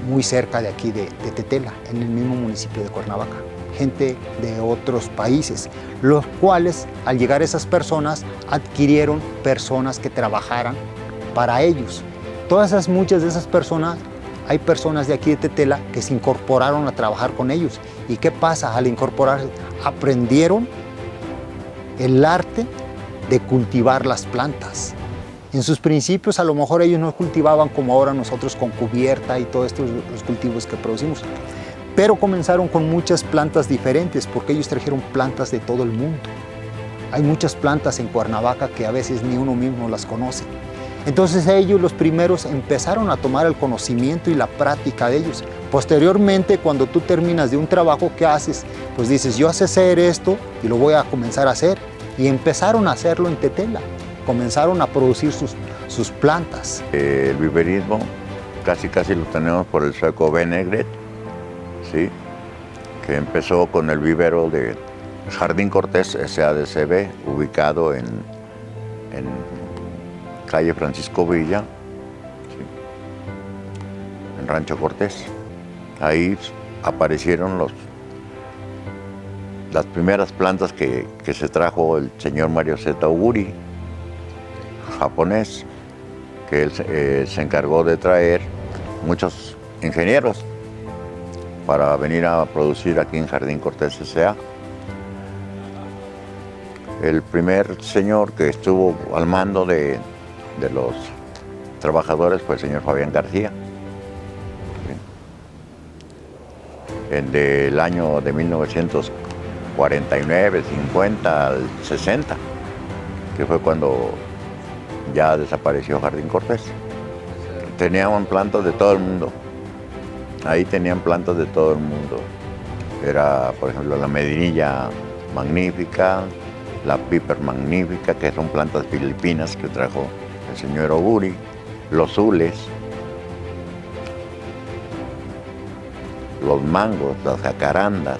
muy cerca de aquí de Tetela, en el mismo municipio de Cuernavaca. Gente de otros países, los cuales al llegar esas personas adquirieron personas que trabajaran para ellos. Muchas de esas personas, hay personas de aquí de Tetela que se incorporaron a trabajar con ellos. ¿Y qué pasa? Al incorporarse, aprendieron el arte de cultivar las plantas. En sus principios a lo mejor ellos no cultivaban como ahora nosotros con cubierta y todos estos los cultivos que producimos. Pero comenzaron con muchas plantas diferentes porque ellos trajeron plantas de todo el mundo. Hay muchas plantas en Cuernavaca que a veces ni uno mismo las conoce. Entonces ellos, los primeros, empezaron a tomar el conocimiento y la práctica de ellos. Posteriormente, cuando tú terminas de un trabajo, ¿qué haces? Pues dices, yo sé hacer esto y lo voy a comenzar a hacer. Y empezaron a hacerlo en Tetela. Comenzaron a producir sus plantas. El viverismo casi lo tenemos por el sueco Benegret, ¿sí? Que empezó con el vivero de Jardín Cortés SADCB, ubicado en calle Francisco Villa, ¿sí? En Rancho Cortés. Ahí aparecieron las primeras plantas que se trajo el señor Mario Z. Oguri, japonés, que él se encargó de traer muchos ingenieros para venir a producir aquí en Jardín Cortés S.A. El primer señor que estuvo al mando de los trabajadores fue el señor Fabián García. Del año de 1949, 50 al 60, que fue cuando ya desapareció Jardín Cortés. Tenían plantas de todo el mundo. Ahí tenían plantas de todo el mundo. Era, por ejemplo, la medinilla magnífica, la piper magnífica, que son plantas filipinas que trajo el señor Oguri, los zules, los mangos, las jacarandas.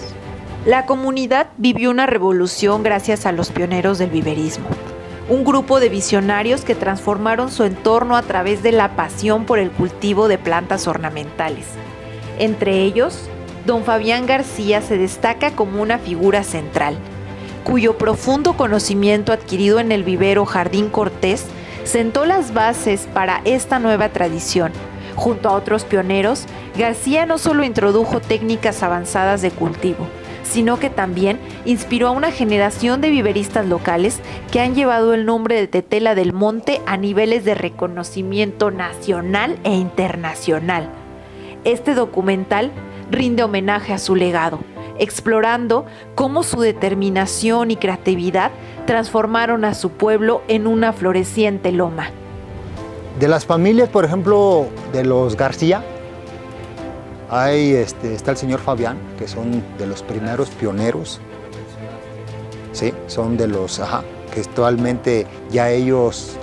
La comunidad vivió una revolución gracias a los pioneros del viverismo. Un grupo de visionarios que transformaron su entorno a través de la pasión por el cultivo de plantas ornamentales. Entre ellos, don Fabián García se destaca como una figura central, cuyo profundo conocimiento adquirido en el vivero Jardín Cortés sentó las bases para esta nueva tradición. Junto a otros pioneros, García no solo introdujo técnicas avanzadas de cultivo, sino que también inspiró a una generación de viveristas locales que han llevado el nombre de Tetela del Monte a niveles de reconocimiento nacional e internacional. Este documental rinde homenaje a su legado, explorando cómo su determinación y creatividad transformaron a su pueblo en una floreciente loma. De las familias, por ejemplo, de los García, está el señor Fabián, que son de los primeros pioneros, ¿sí? Son de los, que actualmente ya ellos,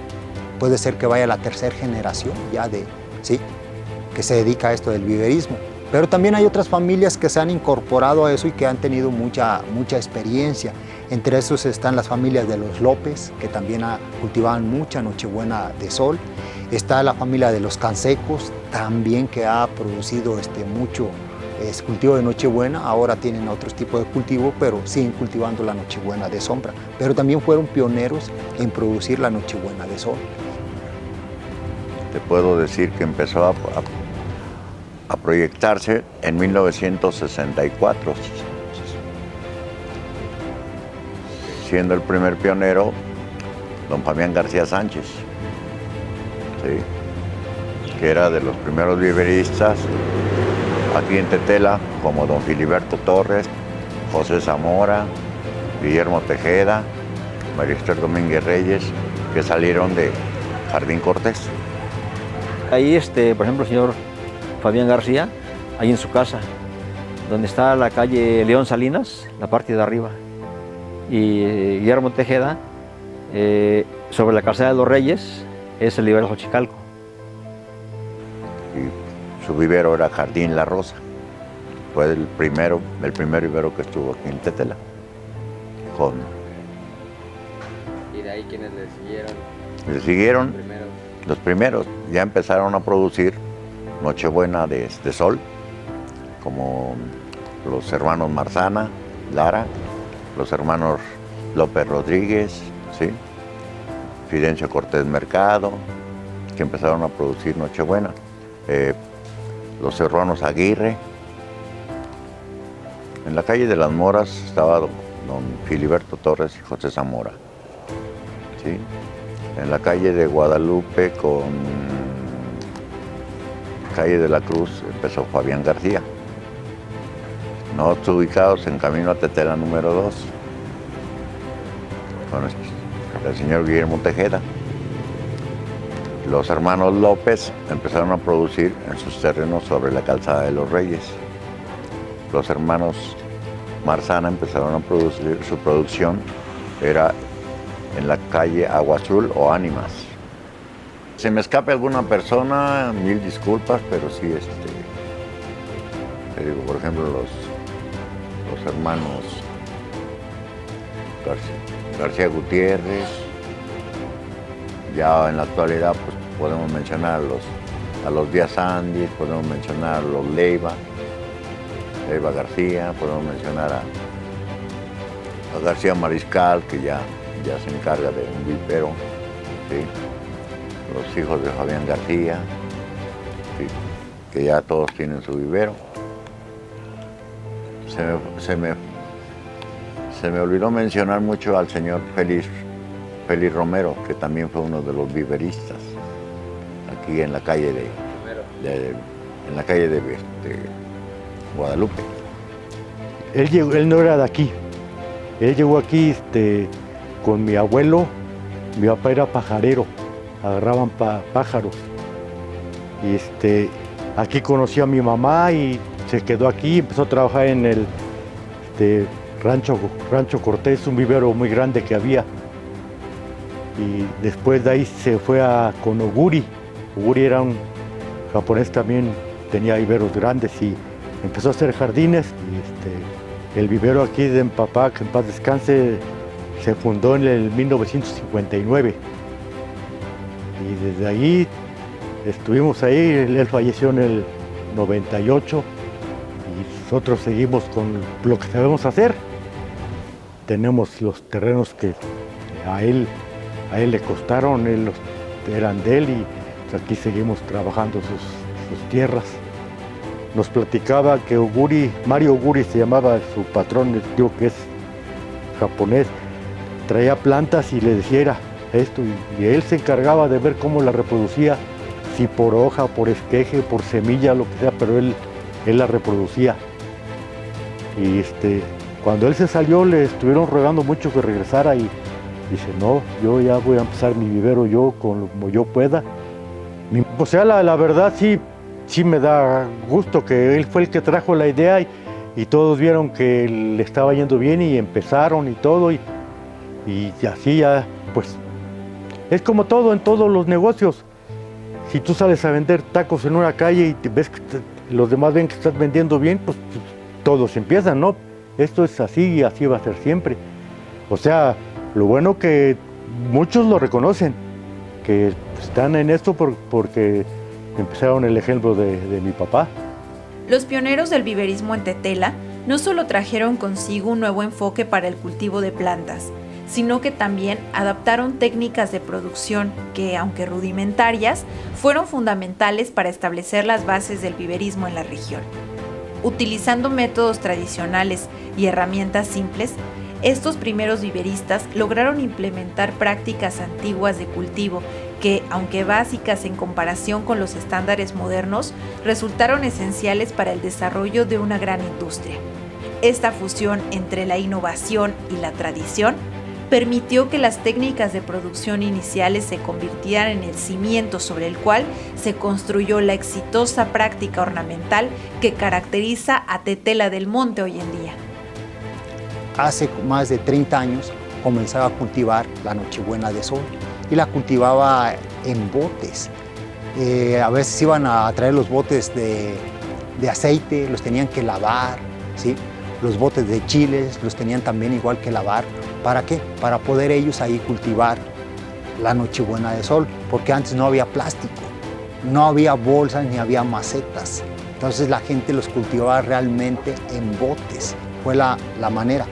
puede ser que vaya la tercera generación ya ¿sí? Que se dedica a esto del viverismo. Pero también hay otras familias que se han incorporado a eso y que han tenido mucha experiencia. Entre esos están las familias de los López, que también cultivaban mucha nochebuena de sol. Está la familia de los Cansecos, también que ha producido mucho cultivo de nochebuena. Ahora tienen otros tipos de cultivo, pero siguen cultivando la nochebuena de sombra. Pero también fueron pioneros en producir la nochebuena de sol. Te puedo decir que empezó a proyectarse en 1964, siendo el primer pionero don Fabián García Sánchez, ¿sí? Que era de los primeros viveristas aquí en Tetela, como don Filiberto Torres, José Zamora, Guillermo Tejeda, María Esther Domínguez Reyes, que salieron de Jardín Cortés. Ahí, por ejemplo, el señor Fabián García, ahí en su casa, donde está la calle León Salinas, la parte de arriba, y Guillermo Tejeda, sobre la calzada de los Reyes, es el vivero Xochicalco. Y su vivero era Jardín La Rosa. Fue el primer vivero que estuvo aquí en Tetela. ¿Y de ahí quiénes le siguieron? Le siguieron los primeros. Ya empezaron a producir Nochebuena de Sol, como los hermanos Marzana, Lara, los hermanos López Rodríguez, ¿sí? Fidencio Cortés Mercado, que empezaron a producir Nochebuena. Los hermanos Aguirre. En la calle de las Moras estaba don Filiberto Torres y José Zamora, ¿sí? En la calle de Guadalupe con calle de la Cruz empezó Fabián García. Nosotros ubicados en camino a Tetela número 2, con el señor Guillermo Tejeda. Los hermanos López empezaron a producir en sus terrenos sobre la calzada de los Reyes. Los hermanos Marzana empezaron a producir, su producción era en la calle Agua Azul o Ánimas. Si me escape alguna persona, mil disculpas, pero sí, te digo, por ejemplo, los hermanos García Gutiérrez. Ya en la actualidad pues, podemos mencionar a los Díaz Andy, podemos mencionar a los Leiva García, podemos mencionar a García Mariscal, que ya se encarga de un vivero, ¿sí? Los hijos de Fabián García, ¿sí? Que ya todos tienen su vivero. Se me olvidó mencionar mucho al señor Félix Romero, que también fue uno de los viveristas aquí en la calle de Guadalupe. Él no era de aquí. Él llegó aquí con mi abuelo. Mi papá era pajarero, agarraban pájaros. Y aquí conoció a mi mamá y se quedó aquí, empezó a trabajar en el Rancho Cortés, un vivero muy grande que había. Y después de ahí se fue con Oguri. Oguri era un japonés también, tenía viveros grandes y empezó a hacer jardines. Y el vivero aquí de mi papá, que en paz descanse, se fundó en el 1959. Y desde ahí estuvimos ahí, él falleció en el 98 y nosotros seguimos con lo que sabemos hacer. Tenemos los terrenos que a él le costaron, eran de él y pues, aquí seguimos trabajando sus tierras. Nos platicaba que Mario Oguri se llamaba su patrón, digo que es japonés, traía plantas y le decía era esto y él se encargaba de ver cómo la reproducía, si por hoja, por esqueje, por semilla, lo que sea, pero él la reproducía. Y cuando él se salió le estuvieron rogando mucho que regresara y dice, no, yo ya voy a empezar mi vivero yo como yo pueda. O sea, la verdad sí me da gusto que él fue el que trajo la idea y todos vieron que le estaba yendo bien y empezaron y todo y así ya, pues, es como todo en todos los negocios. Si tú sales a vender tacos en una calle y ves que los demás ven que estás vendiendo bien, pues todos empiezan, ¿no? Esto es así y así va a ser siempre. O sea, lo bueno que muchos lo reconocen, que están en esto porque empezaron el ejemplo de mi papá. Los pioneros del viverismo en Tetela no solo trajeron consigo un nuevo enfoque para el cultivo de plantas, sino que también adaptaron técnicas de producción que, aunque rudimentarias, fueron fundamentales para establecer las bases del viverismo en la región. Utilizando métodos tradicionales y herramientas simples, estos primeros viveristas lograron implementar prácticas antiguas de cultivo que, aunque básicas en comparación con los estándares modernos, resultaron esenciales para el desarrollo de una gran industria. Esta fusión entre la innovación y la tradición permitió que las técnicas de producción iniciales se convirtieran en el cimiento sobre el cual se construyó la exitosa práctica ornamental que caracteriza a Tetela del Monte hoy en día. Hace más de 30 años comenzaba a cultivar la Nochebuena de Sol y la cultivaba en botes. A veces iban a traer los botes de aceite, los tenían que lavar, ¿sí? Los botes de chiles los tenían también igual que lavar. ¿Para qué? Para poder ellos ahí cultivar la Nochebuena de Sol, porque antes no había plástico, no había bolsas ni había macetas. Entonces la gente los cultivaba realmente en botes, fue la manera.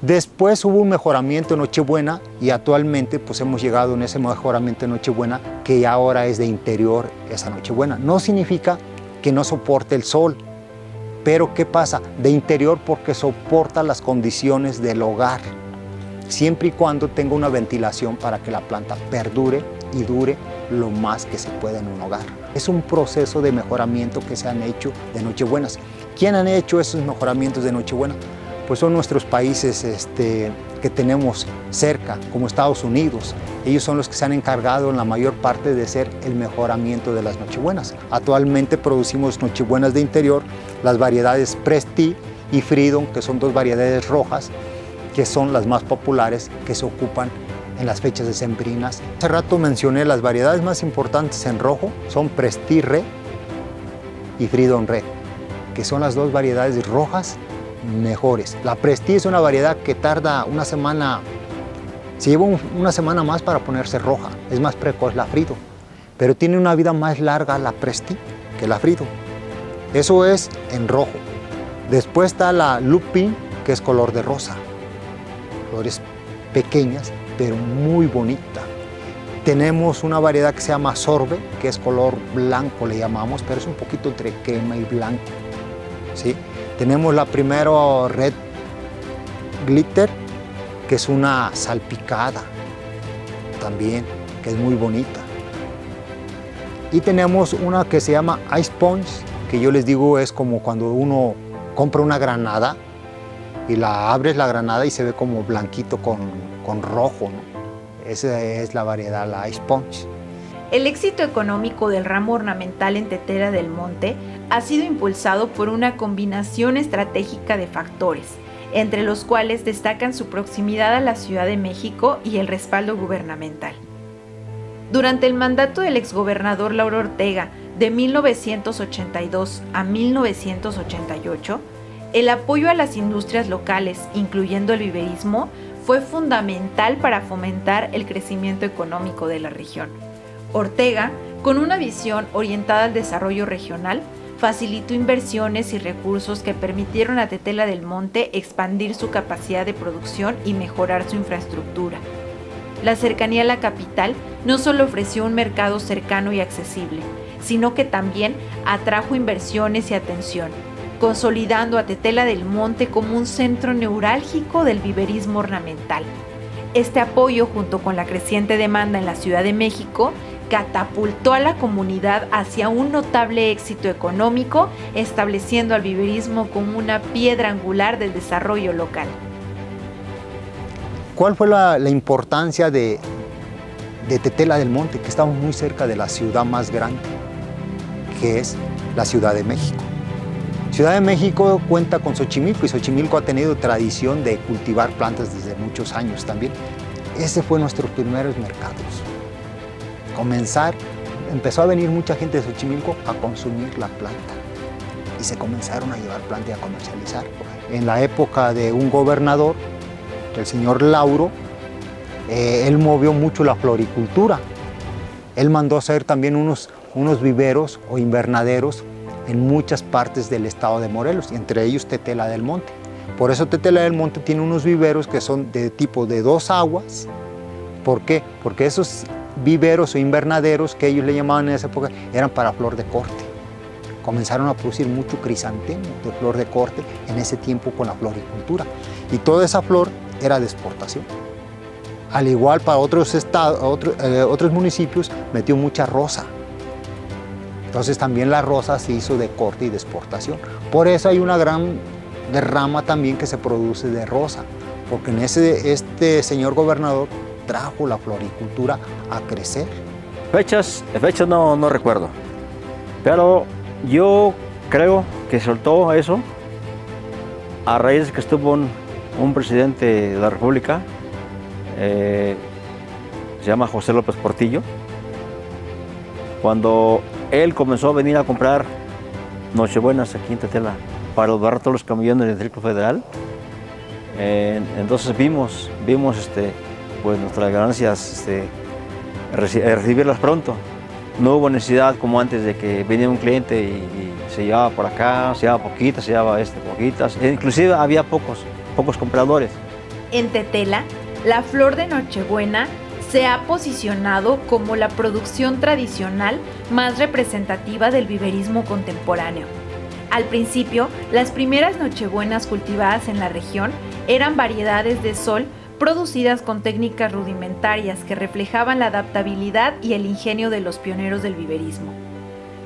Después hubo un mejoramiento en Nochebuena y actualmente pues hemos llegado en ese mejoramiento en Nochebuena que ya ahora es de interior esa Nochebuena. No significa que no soporte el sol, pero ¿qué pasa? De interior porque soporta las condiciones del hogar, siempre y cuando tenga una ventilación para que la planta perdure y dure lo más que se pueda en un hogar. Es un proceso de mejoramiento que se han hecho de Nochebuenas. ¿Quién han hecho esos mejoramientos de Nochebuena? Pues son nuestros países que tenemos cerca, como Estados Unidos. Ellos son los que se han encargado en la mayor parte de hacer el mejoramiento de las Nochebuenas. Actualmente producimos Nochebuenas de interior, las variedades Prestige y Freedom, que son dos variedades rojas, que son las más populares que se ocupan en las fechas decembrinas. Hace rato mencioné las variedades más importantes en rojo, son Prestige Red y Freedom Red, que son las dos variedades rojas mejores. La Prestige es una variedad que tarda una semana, se lleva una semana más para ponerse roja, es más precoz la Freedom, pero tiene una vida más larga la Prestige que la Freedom. Eso es en rojo. Después está la Lupin, que es color de rosa, flores pequeñas pero muy bonita. Tenemos una variedad que se llama Sorbe, que es color blanco le llamamos, pero es un poquito entre crema y blanco, ¿sí? Tenemos la primero Red Glitter, que es una salpicada también, que es muy bonita. Y tenemos una que se llama Ice Punch, que yo les digo es como cuando uno compra una granada y la abres la granada y se ve como blanquito con rojo, ¿no? Esa es la variedad, la Ice Punch. El éxito económico del ramo ornamental en Tetela del Monte ha sido impulsado por una combinación estratégica de factores, entre los cuales destacan su proximidad a la Ciudad de México y el respaldo gubernamental. Durante el mandato del exgobernador Lauro Ortega de 1982 a 1988, el apoyo a las industrias locales, incluyendo el viverismo, fue fundamental para fomentar el crecimiento económico de la región. Ortega, con una visión orientada al desarrollo regional, facilitó inversiones y recursos que permitieron a Tetela del Monte expandir su capacidad de producción y mejorar su infraestructura. La cercanía a la capital no solo ofreció un mercado cercano y accesible, sino que también atrajo inversiones y atención, consolidando a Tetela del Monte como un centro neurálgico del viverismo ornamental. Este apoyo, junto con la creciente demanda en la Ciudad de México, catapultó a la comunidad hacia un notable éxito económico, estableciendo al viverismo como una piedra angular del desarrollo local. ¿Cuál fue la importancia de Tetela del Monte? Que estamos muy cerca de la ciudad más grande, que es la Ciudad de México. Ciudad de México cuenta con Xochimilco y Xochimilco ha tenido tradición de cultivar plantas desde muchos años también. Ese fue nuestros primeros mercados. Empezó a venir mucha gente de Xochimilco a consumir la planta y se comenzaron a llevar planta y a comercializar. En la época de un gobernador, el señor Lauro, él movió mucho la floricultura. Él mandó hacer también unos viveros o invernaderos en muchas partes del estado de Morelos, y entre ellos Tetela del Monte. Por eso Tetela del Monte tiene unos viveros que son de tipo de 2 aguas. ¿Por qué? Porque esos viveros o invernaderos que ellos le llamaban en esa época eran para flor de corte. Comenzaron a producir mucho crisantemo de flor de corte en ese tiempo con la floricultura. Y toda esa flor era de exportación. Al igual para otros estados, otros municipios, metió mucha rosa. Entonces también la rosa se hizo de corte y de exportación. Por eso hay una gran derrama también que se produce de rosa, porque en este señor gobernador trajo la floricultura a crecer. Fechas no recuerdo, pero yo creo que soltó eso a raíz de que estuvo un presidente de la República, se llama José López Portillo, cuando él comenzó a venir a comprar Nochebuenas aquí en Tetela para barrar todos los camiones del Distrito Federal. Entonces vimos pues nuestras ganancias, recibirlas pronto. No hubo necesidad como antes de que venía un cliente y se llevaba por acá, se llevaba poquitas, se llevaba poquitas. Inclusive había pocos compradores. En Tetela, la flor de Nochebuena se ha posicionado como la producción tradicional más representativa del viverismo contemporáneo. Al principio, las primeras Nochebuenas cultivadas en la región eran variedades de sol producidas con técnicas rudimentarias que reflejaban la adaptabilidad y el ingenio de los pioneros del viverismo.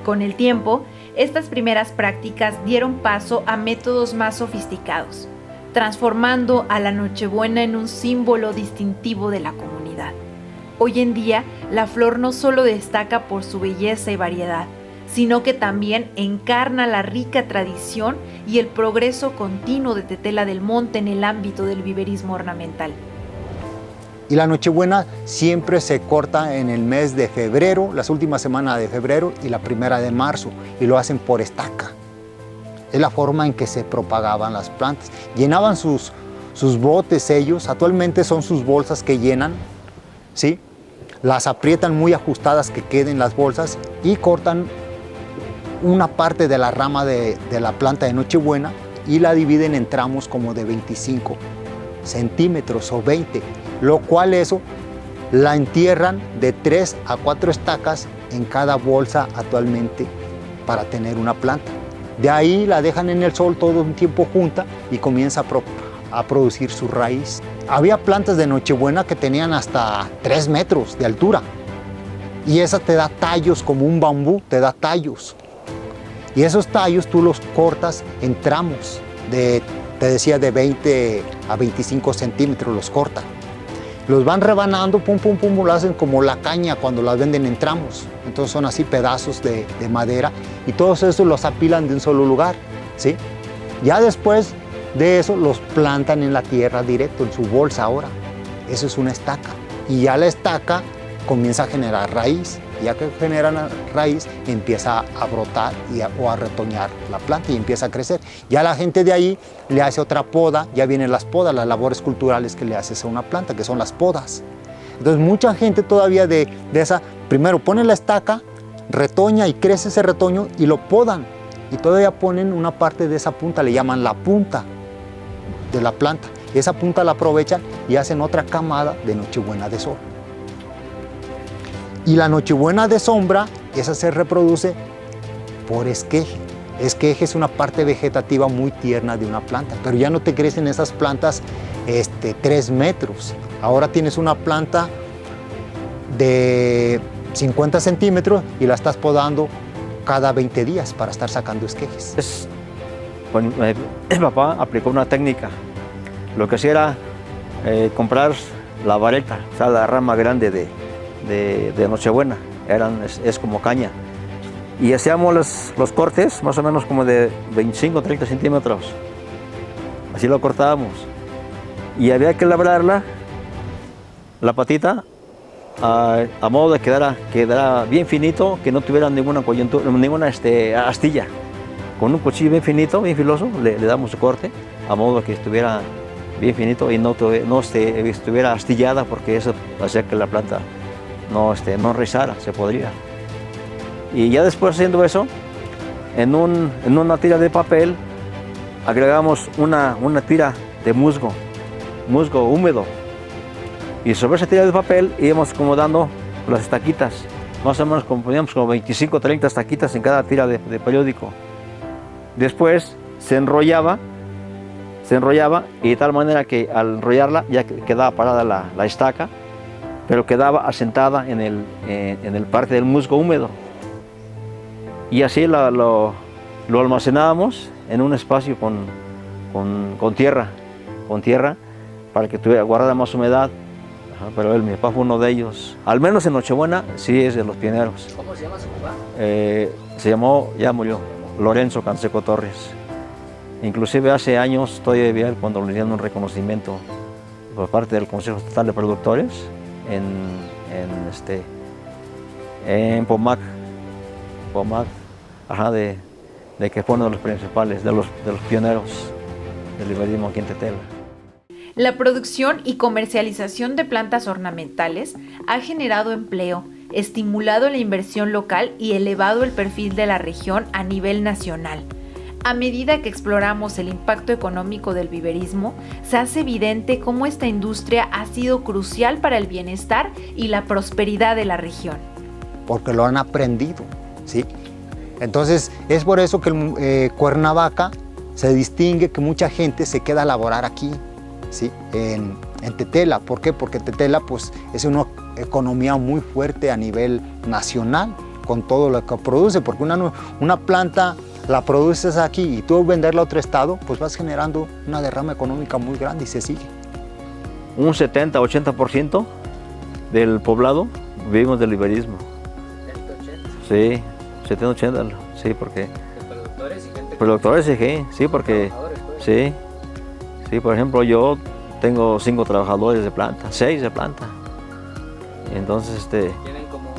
Con el tiempo, estas primeras prácticas dieron paso a métodos más sofisticados, transformando a la Nochebuena en un símbolo distintivo de la comunidad. Hoy en día, la flor no solo destaca por su belleza y variedad, sino que también encarna la rica tradición y el progreso continuo de Tetela del Monte en el ámbito del viverismo ornamental. Y la Nochebuena siempre se corta en el mes de febrero, las últimas semanas de febrero y la primera de marzo, y lo hacen por estaca. Es la forma en que se propagaban las plantas. Llenaban sus botes ellos, actualmente son sus bolsas que llenan, ¿sí? Las aprietan muy ajustadas que queden las bolsas y cortan una parte de la rama de la planta de Nochebuena y la dividen en tramos como de 25 centímetros o 20, lo cual eso la entierran de 3 a 4 estacas en cada bolsa actualmente para tener una planta. De ahí la dejan en el sol todo un tiempo junta y comienza a producir su raíz. Había plantas de Nochebuena que tenían hasta 3 metros de altura y esa te da tallos como un bambú, te da tallos. Y esos tallos tú los cortas en tramos te decía, de 20 a 25 centímetros los cortan. Los van rebanando, pum, pum, pum, lo hacen como la caña cuando las venden en tramos. Entonces son así pedazos de madera y todos esos los apilan de un solo lugar, ¿sí? Ya después de eso los plantan en la tierra directo, en su bolsa ahora. Eso es una estaca. Y ya la estaca comienza a generar raíz. Ya que genera raíz, empieza a brotar o a retoñar la planta y empieza a crecer. Ya la gente de ahí le hace otra poda, ya vienen las podas, las labores culturales que le haces a una planta, que son las podas. Entonces mucha gente todavía de esa, primero pone la estaca, retoña y crece ese retoño y lo podan. Y todavía ponen una parte de esa punta, le llaman la punta de la planta. Esa punta la aprovechan y hacen otra camada de Nochebuena de sol. Y la Nochebuena de sombra, esa se reproduce por esqueje. Esqueje es una parte vegetativa muy tierna de una planta, pero ya no te crecen esas plantas 3 metros. Ahora tienes una planta de 50 centímetros y la estás podando cada 20 días para estar sacando esquejes. Mi papá aplicó una técnica. Lo que hacía era comprar la vareta, o sea, la rama grande de Nochebuena, es como caña. Y hacíamos los cortes más o menos como de 25 o 30 centímetros. Así lo cortábamos. Y había que labrarla, la patita, a modo de quedara bien finito, que no tuviera ninguna coyuntura, ninguna astilla. Con un cuchillo bien finito, bien filoso, le damos su corte, a modo de que estuviera bien finito y no estuviera astillada, porque eso hacía que la planta no rizara, se podría. Y ya después haciendo eso, en una tira de papel, agregamos una tira de musgo húmedo. Y sobre esa tira de papel íbamos acomodando las estaquitas. Más o menos poníamos como 25 o 30 estaquitas en cada tira de periódico. Después se enrollaba y de tal manera que al enrollarla ya quedaba parada la estaca, pero quedaba asentada en el parte del musgo húmedo. Y así lo almacenábamos en un espacio con tierra, para que guardara más humedad. Ajá, pero mi papá fue uno de ellos. Al menos en Nochebuena sí es de los pioneros. ¿Cómo se llama su papá? Se llamó, ya murió, Lorenzo Canseco Torres. Inclusive hace años todavía vi cuando le dieron un reconocimiento por parte del Consejo Estatal de Productores en Pomac, ajá, de que fue uno de los principales, de los pioneros del liberalismo aquí en Tetela. La producción y comercialización de plantas ornamentales ha generado empleo, estimulado la inversión local y elevado el perfil de la región a nivel nacional. A medida que exploramos el impacto económico del viverismo, se hace evidente cómo esta industria ha sido crucial para el bienestar y la prosperidad de la región. Porque lo han aprendido, ¿sí? Entonces, es por eso que Cuernavaca se distingue, que mucha gente se queda a laborar aquí, ¿sí? En Tetela. ¿Por qué? Porque Tetela pues, es una economía muy fuerte a nivel nacional, con todo lo que produce, porque una planta la produces aquí y tú venderla a otro estado, pues vas generando una derrama económica muy grande y se sigue. Un 70-80% del poblado vivimos del viverismo. Sí, 70-80, sí, porque... ¿Productores y gente? Productores, sí, porque... Pues. Sí, por ejemplo, yo tengo 5 trabajadores de planta, 6 de planta. Entonces, ¿Tienen como un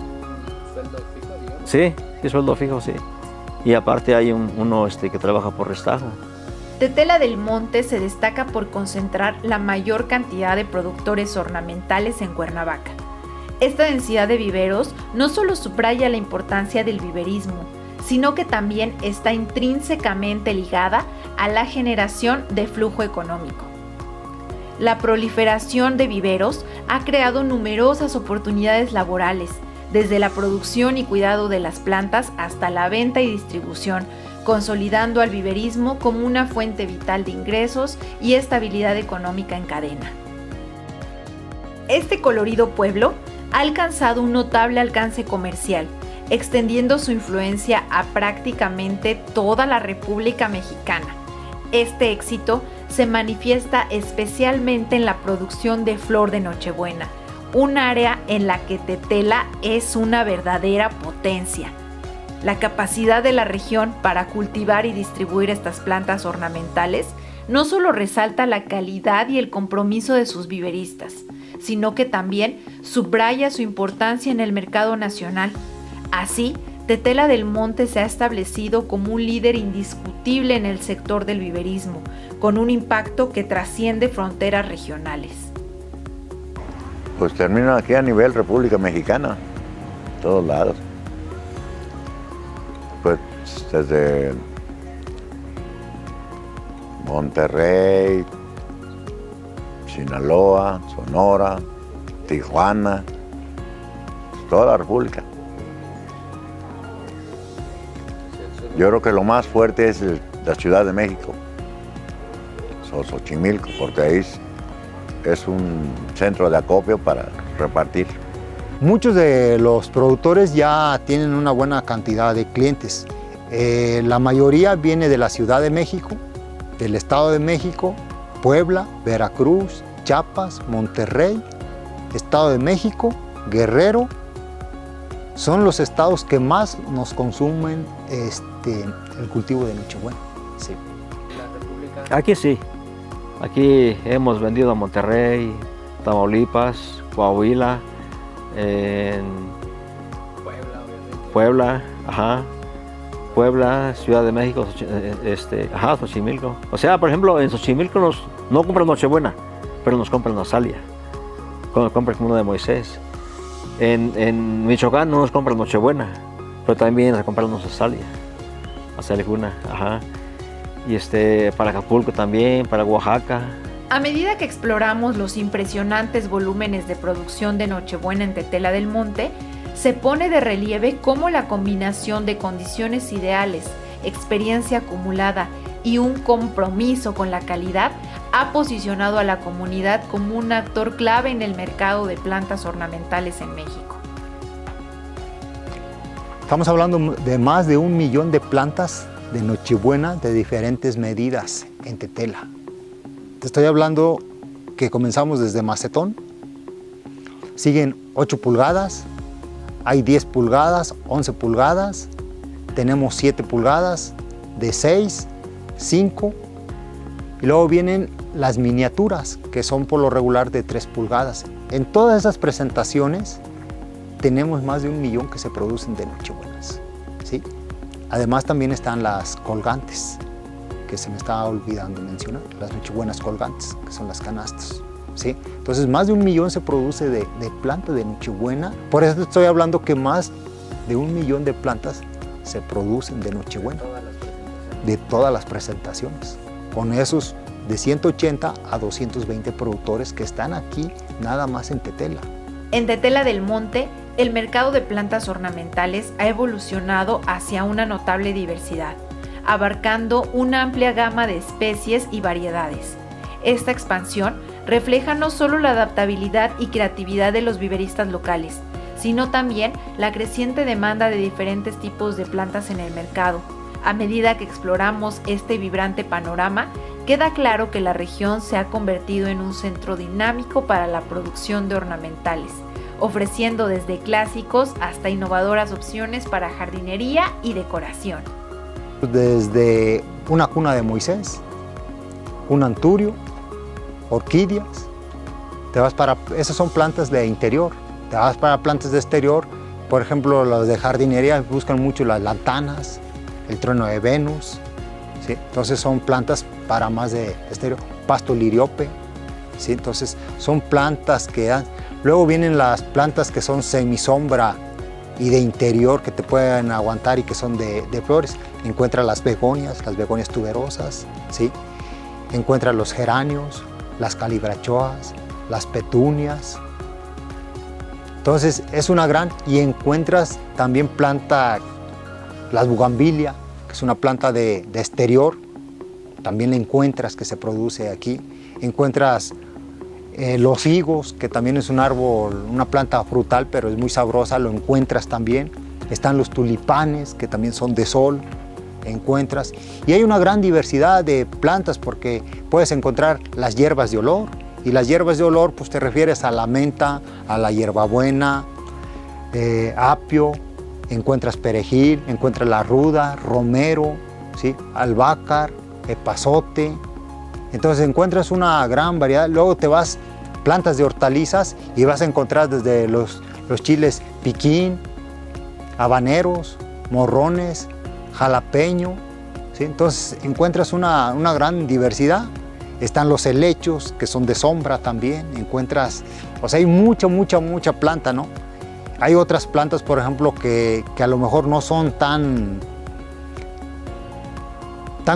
sueldo fijo, digamos? Sí, sueldo fijo, sí. Y aparte hay uno que trabaja por restajo. Tetela del Monte se destaca por concentrar la mayor cantidad de productores ornamentales en Cuernavaca. Esta densidad de viveros no solo subraya la importancia del viverismo, sino que también está intrínsecamente ligada a la generación de flujo económico. La proliferación de viveros ha creado numerosas oportunidades laborales, desde la producción y cuidado de las plantas hasta la venta y distribución, consolidando al viverismo como una fuente vital de ingresos y estabilidad económica en cadena. Este colorido pueblo ha alcanzado un notable alcance comercial, extendiendo su influencia a prácticamente toda la República Mexicana. Este éxito se manifiesta especialmente en la producción de flor de Nochebuena, un área en la que Tetela es una verdadera potencia. La capacidad de la región para cultivar y distribuir estas plantas ornamentales no solo resalta la calidad y el compromiso de sus viveristas, sino que también subraya su importancia en el mercado nacional. Así, Tetela del Monte se ha establecido como un líder indiscutible en el sector del viverismo, con un impacto que trasciende fronteras regionales. Pues terminan aquí a nivel República Mexicana, todos lados. Pues desde Monterrey, Sinaloa, Sonora, Tijuana, toda la República. Yo creo que lo más fuerte es la Ciudad de México, Xochimilco, porque ahí es un centro de acopio para repartir. Muchos de los productores ya tienen una buena cantidad de clientes. La mayoría viene de la Ciudad de México, del Estado de México, Puebla, Veracruz, Chiapas, Monterrey, Estado de México, Guerrero. Son los estados que más nos consumen el cultivo de Nochebuena. Sí. Aquí sí. Aquí hemos vendido a Monterrey, Tamaulipas, Coahuila, Puebla, ajá. Puebla, Ciudad de México, Xochimilco. O sea, por ejemplo, en Xochimilco no compran Nochebuena, pero nos compran Azalia. Cuando compran como uno de Moisés. En Michoacán no nos compran Nochebuena, pero también nos compran Azalia. Azalia Cuna, ajá. y para Acapulco también, para Oaxaca. A medida que exploramos los impresionantes volúmenes de producción de Nochebuena en Tetela del Monte, se pone de relieve cómo la combinación de condiciones ideales, experiencia acumulada y un compromiso con la calidad ha posicionado a la comunidad como un actor clave en el mercado de plantas ornamentales en México. Estamos hablando de más de 1 millón de plantas de Nochebuena de diferentes medidas en Tetela. Te estoy hablando que comenzamos desde macetón, siguen 8 pulgadas, hay 10 pulgadas, 11 pulgadas, tenemos 7 pulgadas, de 6, 5, y luego vienen las miniaturas, que son por lo regular de 3 pulgadas. En todas esas presentaciones tenemos más de 1 millón que se producen de Nochebuenas, ¿sí? Además también están las colgantes, que se me estaba olvidando mencionar, las Nochebuenas colgantes, que son las canastas, ¿sí? Entonces más de 1 millón se produce de planta de Nochebuena. Por eso te estoy hablando que más de 1 millón de plantas se producen de Nochebuena, de todas las presentaciones, con esos de 180 a 220 productores que están aquí nada más en Tetela. En Tetela del Monte, el mercado de plantas ornamentales ha evolucionado hacia una notable diversidad, abarcando una amplia gama de especies y variedades. Esta expansión refleja no solo la adaptabilidad y creatividad de los viveristas locales, sino también la creciente demanda de diferentes tipos de plantas en el mercado. A medida que exploramos este vibrante panorama, queda claro que la región se ha convertido en un centro dinámico para la producción de ornamentales, ofreciendo desde clásicos hasta innovadoras opciones para jardinería y decoración. Desde una cuna de Moisés, un anturio, orquídeas, esas son plantas de interior. Te vas para plantas de exterior, por ejemplo, los de jardinería buscan mucho las lantanas, el trueno de Venus, ¿sí? Entonces son plantas para más de exterior, pasto liriope, ¿sí? Entonces son plantas que dan. Luego vienen las plantas que son semisombra y de interior, que te pueden aguantar y que son de flores. Encuentras las begonias tuberosas, ¿sí? Encuentras los geranios, las calibrachoas, las petunias. Entonces es una gran, y encuentras también planta, las bugambilia, que es una planta de exterior, también la encuentras que se produce aquí. Encuentras los higos, que también es un árbol, una planta frutal, pero es muy sabrosa, lo encuentras también. Están los tulipanes, que también son de sol, encuentras. Y hay una gran diversidad de plantas, porque puedes encontrar las hierbas de olor, y las hierbas de olor pues te refieres a la menta, a la hierbabuena, apio, encuentras perejil, encuentras la ruda, romero, ¿sí? Albácar, epazote. Entonces encuentras una gran variedad. Luego te vas plantas de hortalizas y vas a encontrar desde los chiles piquín, habaneros, morrones, jalapeño, ¿sí? Entonces encuentras una gran diversidad. Están los helechos, que son de sombra también, encuentras, o sea, hay mucha planta, ¿no? Hay otras plantas, por ejemplo, que a lo mejor no son tan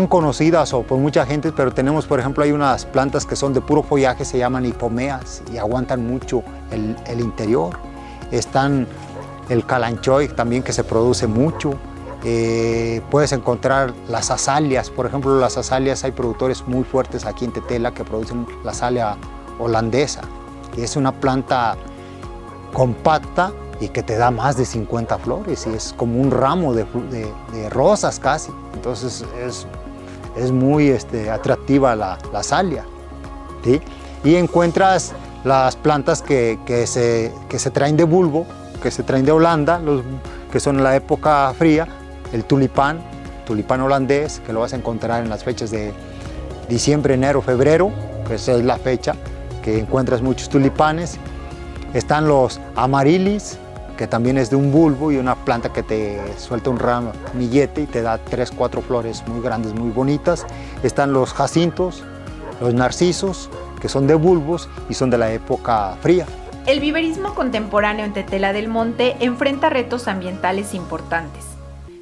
conocidas o por mucha gente, pero tenemos, por ejemplo, hay unas plantas que son de puro follaje, se llaman hipomeas y aguantan mucho el interior. Están el calanchoy también, que se produce mucho. Puedes encontrar las azaleas, por ejemplo, las azaleas, hay productores muy fuertes aquí en Tetela que producen la azalea holandesa, y es una planta compacta y que te da más de 50 flores y es como un ramo de rosas casi. Entonces es muy atractiva la azalea, ¿sí? Y encuentras las plantas que se traen de bulbo, que se traen de Holanda, que son en la época fría, el tulipán holandés, que lo vas a encontrar en las fechas de diciembre, enero, febrero, que esa es la fecha que encuentras muchos tulipanes. Están los amarilis, que también es de un bulbo y una planta que te suelta un ramillete y te da 3, 4 flores muy grandes, muy bonitas. Están los jacintos, los narcisos, que son de bulbos y son de la época fría. El viverismo contemporáneo en Tetela del Monte enfrenta retos ambientales importantes,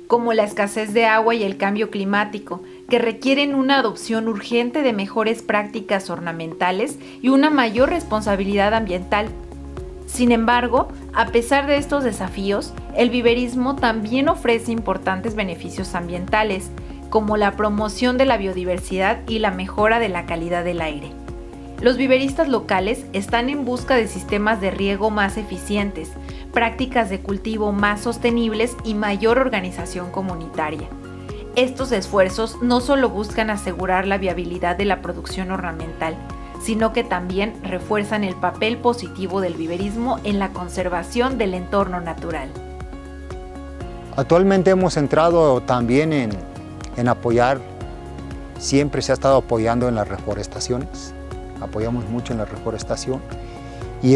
como la escasez de agua y el cambio climático, que requieren una adopción urgente de mejores prácticas ornamentales y una mayor responsabilidad ambiental. Sin embargo, a pesar de estos desafíos, el viverismo también ofrece importantes beneficios ambientales, como la promoción de la biodiversidad y la mejora de la calidad del aire. Los viveristas locales están en busca de sistemas de riego más eficientes, prácticas de cultivo más sostenibles y mayor organización comunitaria. Estos esfuerzos no solo buscan asegurar la viabilidad de la producción ornamental, sino que también refuerzan el papel positivo del viverismo en la conservación del entorno natural. Actualmente hemos entrado también en apoyar, siempre se ha estado apoyando en las reforestaciones, apoyamos mucho en la reforestación y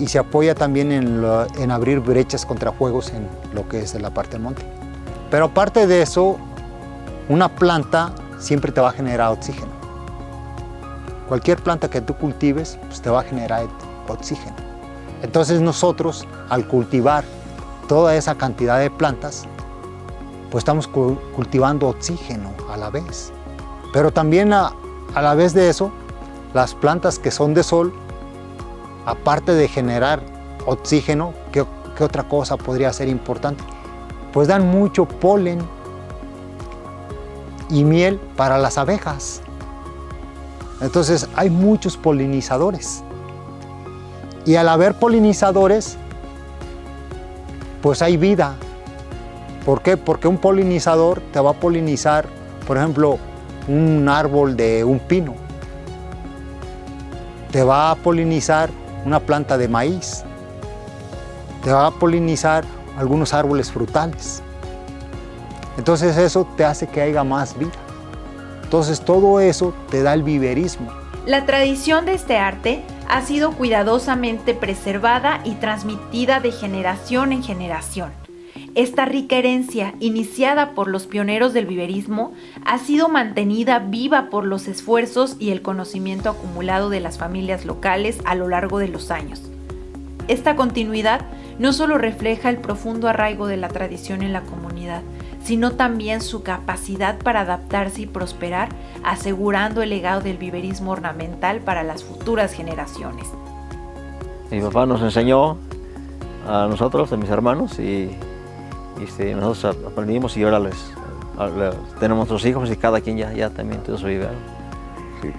se apoya también en abrir brechas contra fuegos en lo que es la parte del monte. Pero aparte de eso, una planta siempre te va a generar oxígeno. Cualquier planta que tú cultives, pues te va a generar oxígeno. Entonces nosotros, al cultivar toda esa cantidad de plantas, pues estamos cultivando oxígeno a la vez. Pero también a la vez de eso, las plantas que son de sol, aparte de generar oxígeno, ¿qué otra cosa podría ser importante? Pues dan mucho polen y miel para las abejas. Entonces hay muchos polinizadores. Y al haber polinizadores, pues hay vida. ¿Por qué? Porque un polinizador te va a polinizar, por ejemplo, un árbol de un pino. Te va a polinizar una planta de maíz. Te va a polinizar algunos árboles frutales. Entonces eso te hace que haya más vida. Entonces todo eso te da el viverismo. La tradición de este arte ha sido cuidadosamente preservada y transmitida de generación en generación. Esta rica herencia, iniciada por los pioneros del viverismo, ha sido mantenida viva por los esfuerzos y el conocimiento acumulado de las familias locales a lo largo de los años. Esta continuidad no solo refleja el profundo arraigo de la tradición en la comunidad, sino también su capacidad para adaptarse y prosperar, asegurando el legado del viverismo ornamental para las futuras generaciones. Mi papá nos enseñó a nosotros, a mis hermanos, y nosotros aprendimos y ahora tenemos nuestros hijos y cada quien ya también tiene su vivero. Sí,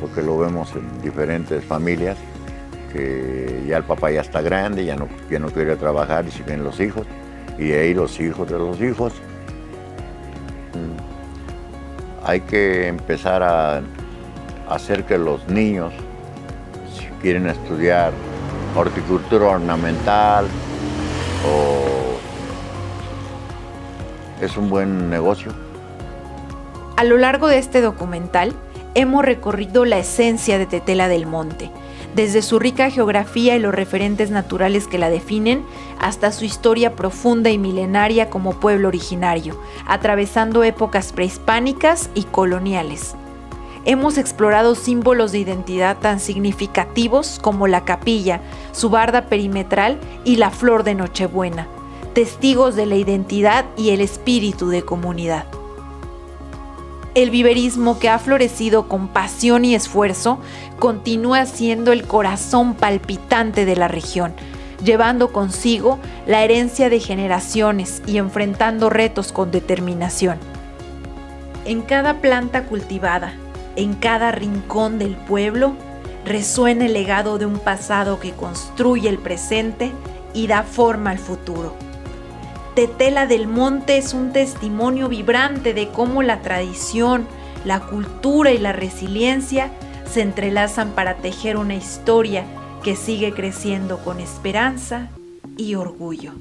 porque lo vemos en diferentes familias, que ya el papá ya está grande, ya no quiere trabajar y siguen los hijos. Y ahí los hijos de los hijos. Hay que empezar a hacer que los niños, si quieren estudiar horticultura ornamental, es un buen negocio. A lo largo de este documental, hemos recorrido la esencia de Tetela del Monte, desde su rica geografía y los referentes naturales que la definen, hasta su historia profunda y milenaria como pueblo originario, atravesando épocas prehispánicas y coloniales. Hemos explorado símbolos de identidad tan significativos como la capilla, su barda perimetral y la flor de Nochebuena, testigos de la identidad y el espíritu de comunidad. El viverismo, que ha florecido con pasión y esfuerzo, continúa siendo el corazón palpitante de la región, llevando consigo la herencia de generaciones y enfrentando retos con determinación. En cada planta cultivada, en cada rincón del pueblo, resuena el legado de un pasado que construye el presente y da forma al futuro. Tetela del Monte es un testimonio vibrante de cómo la tradición, la cultura y la resiliencia se entrelazan para tejer una historia que sigue creciendo con esperanza y orgullo.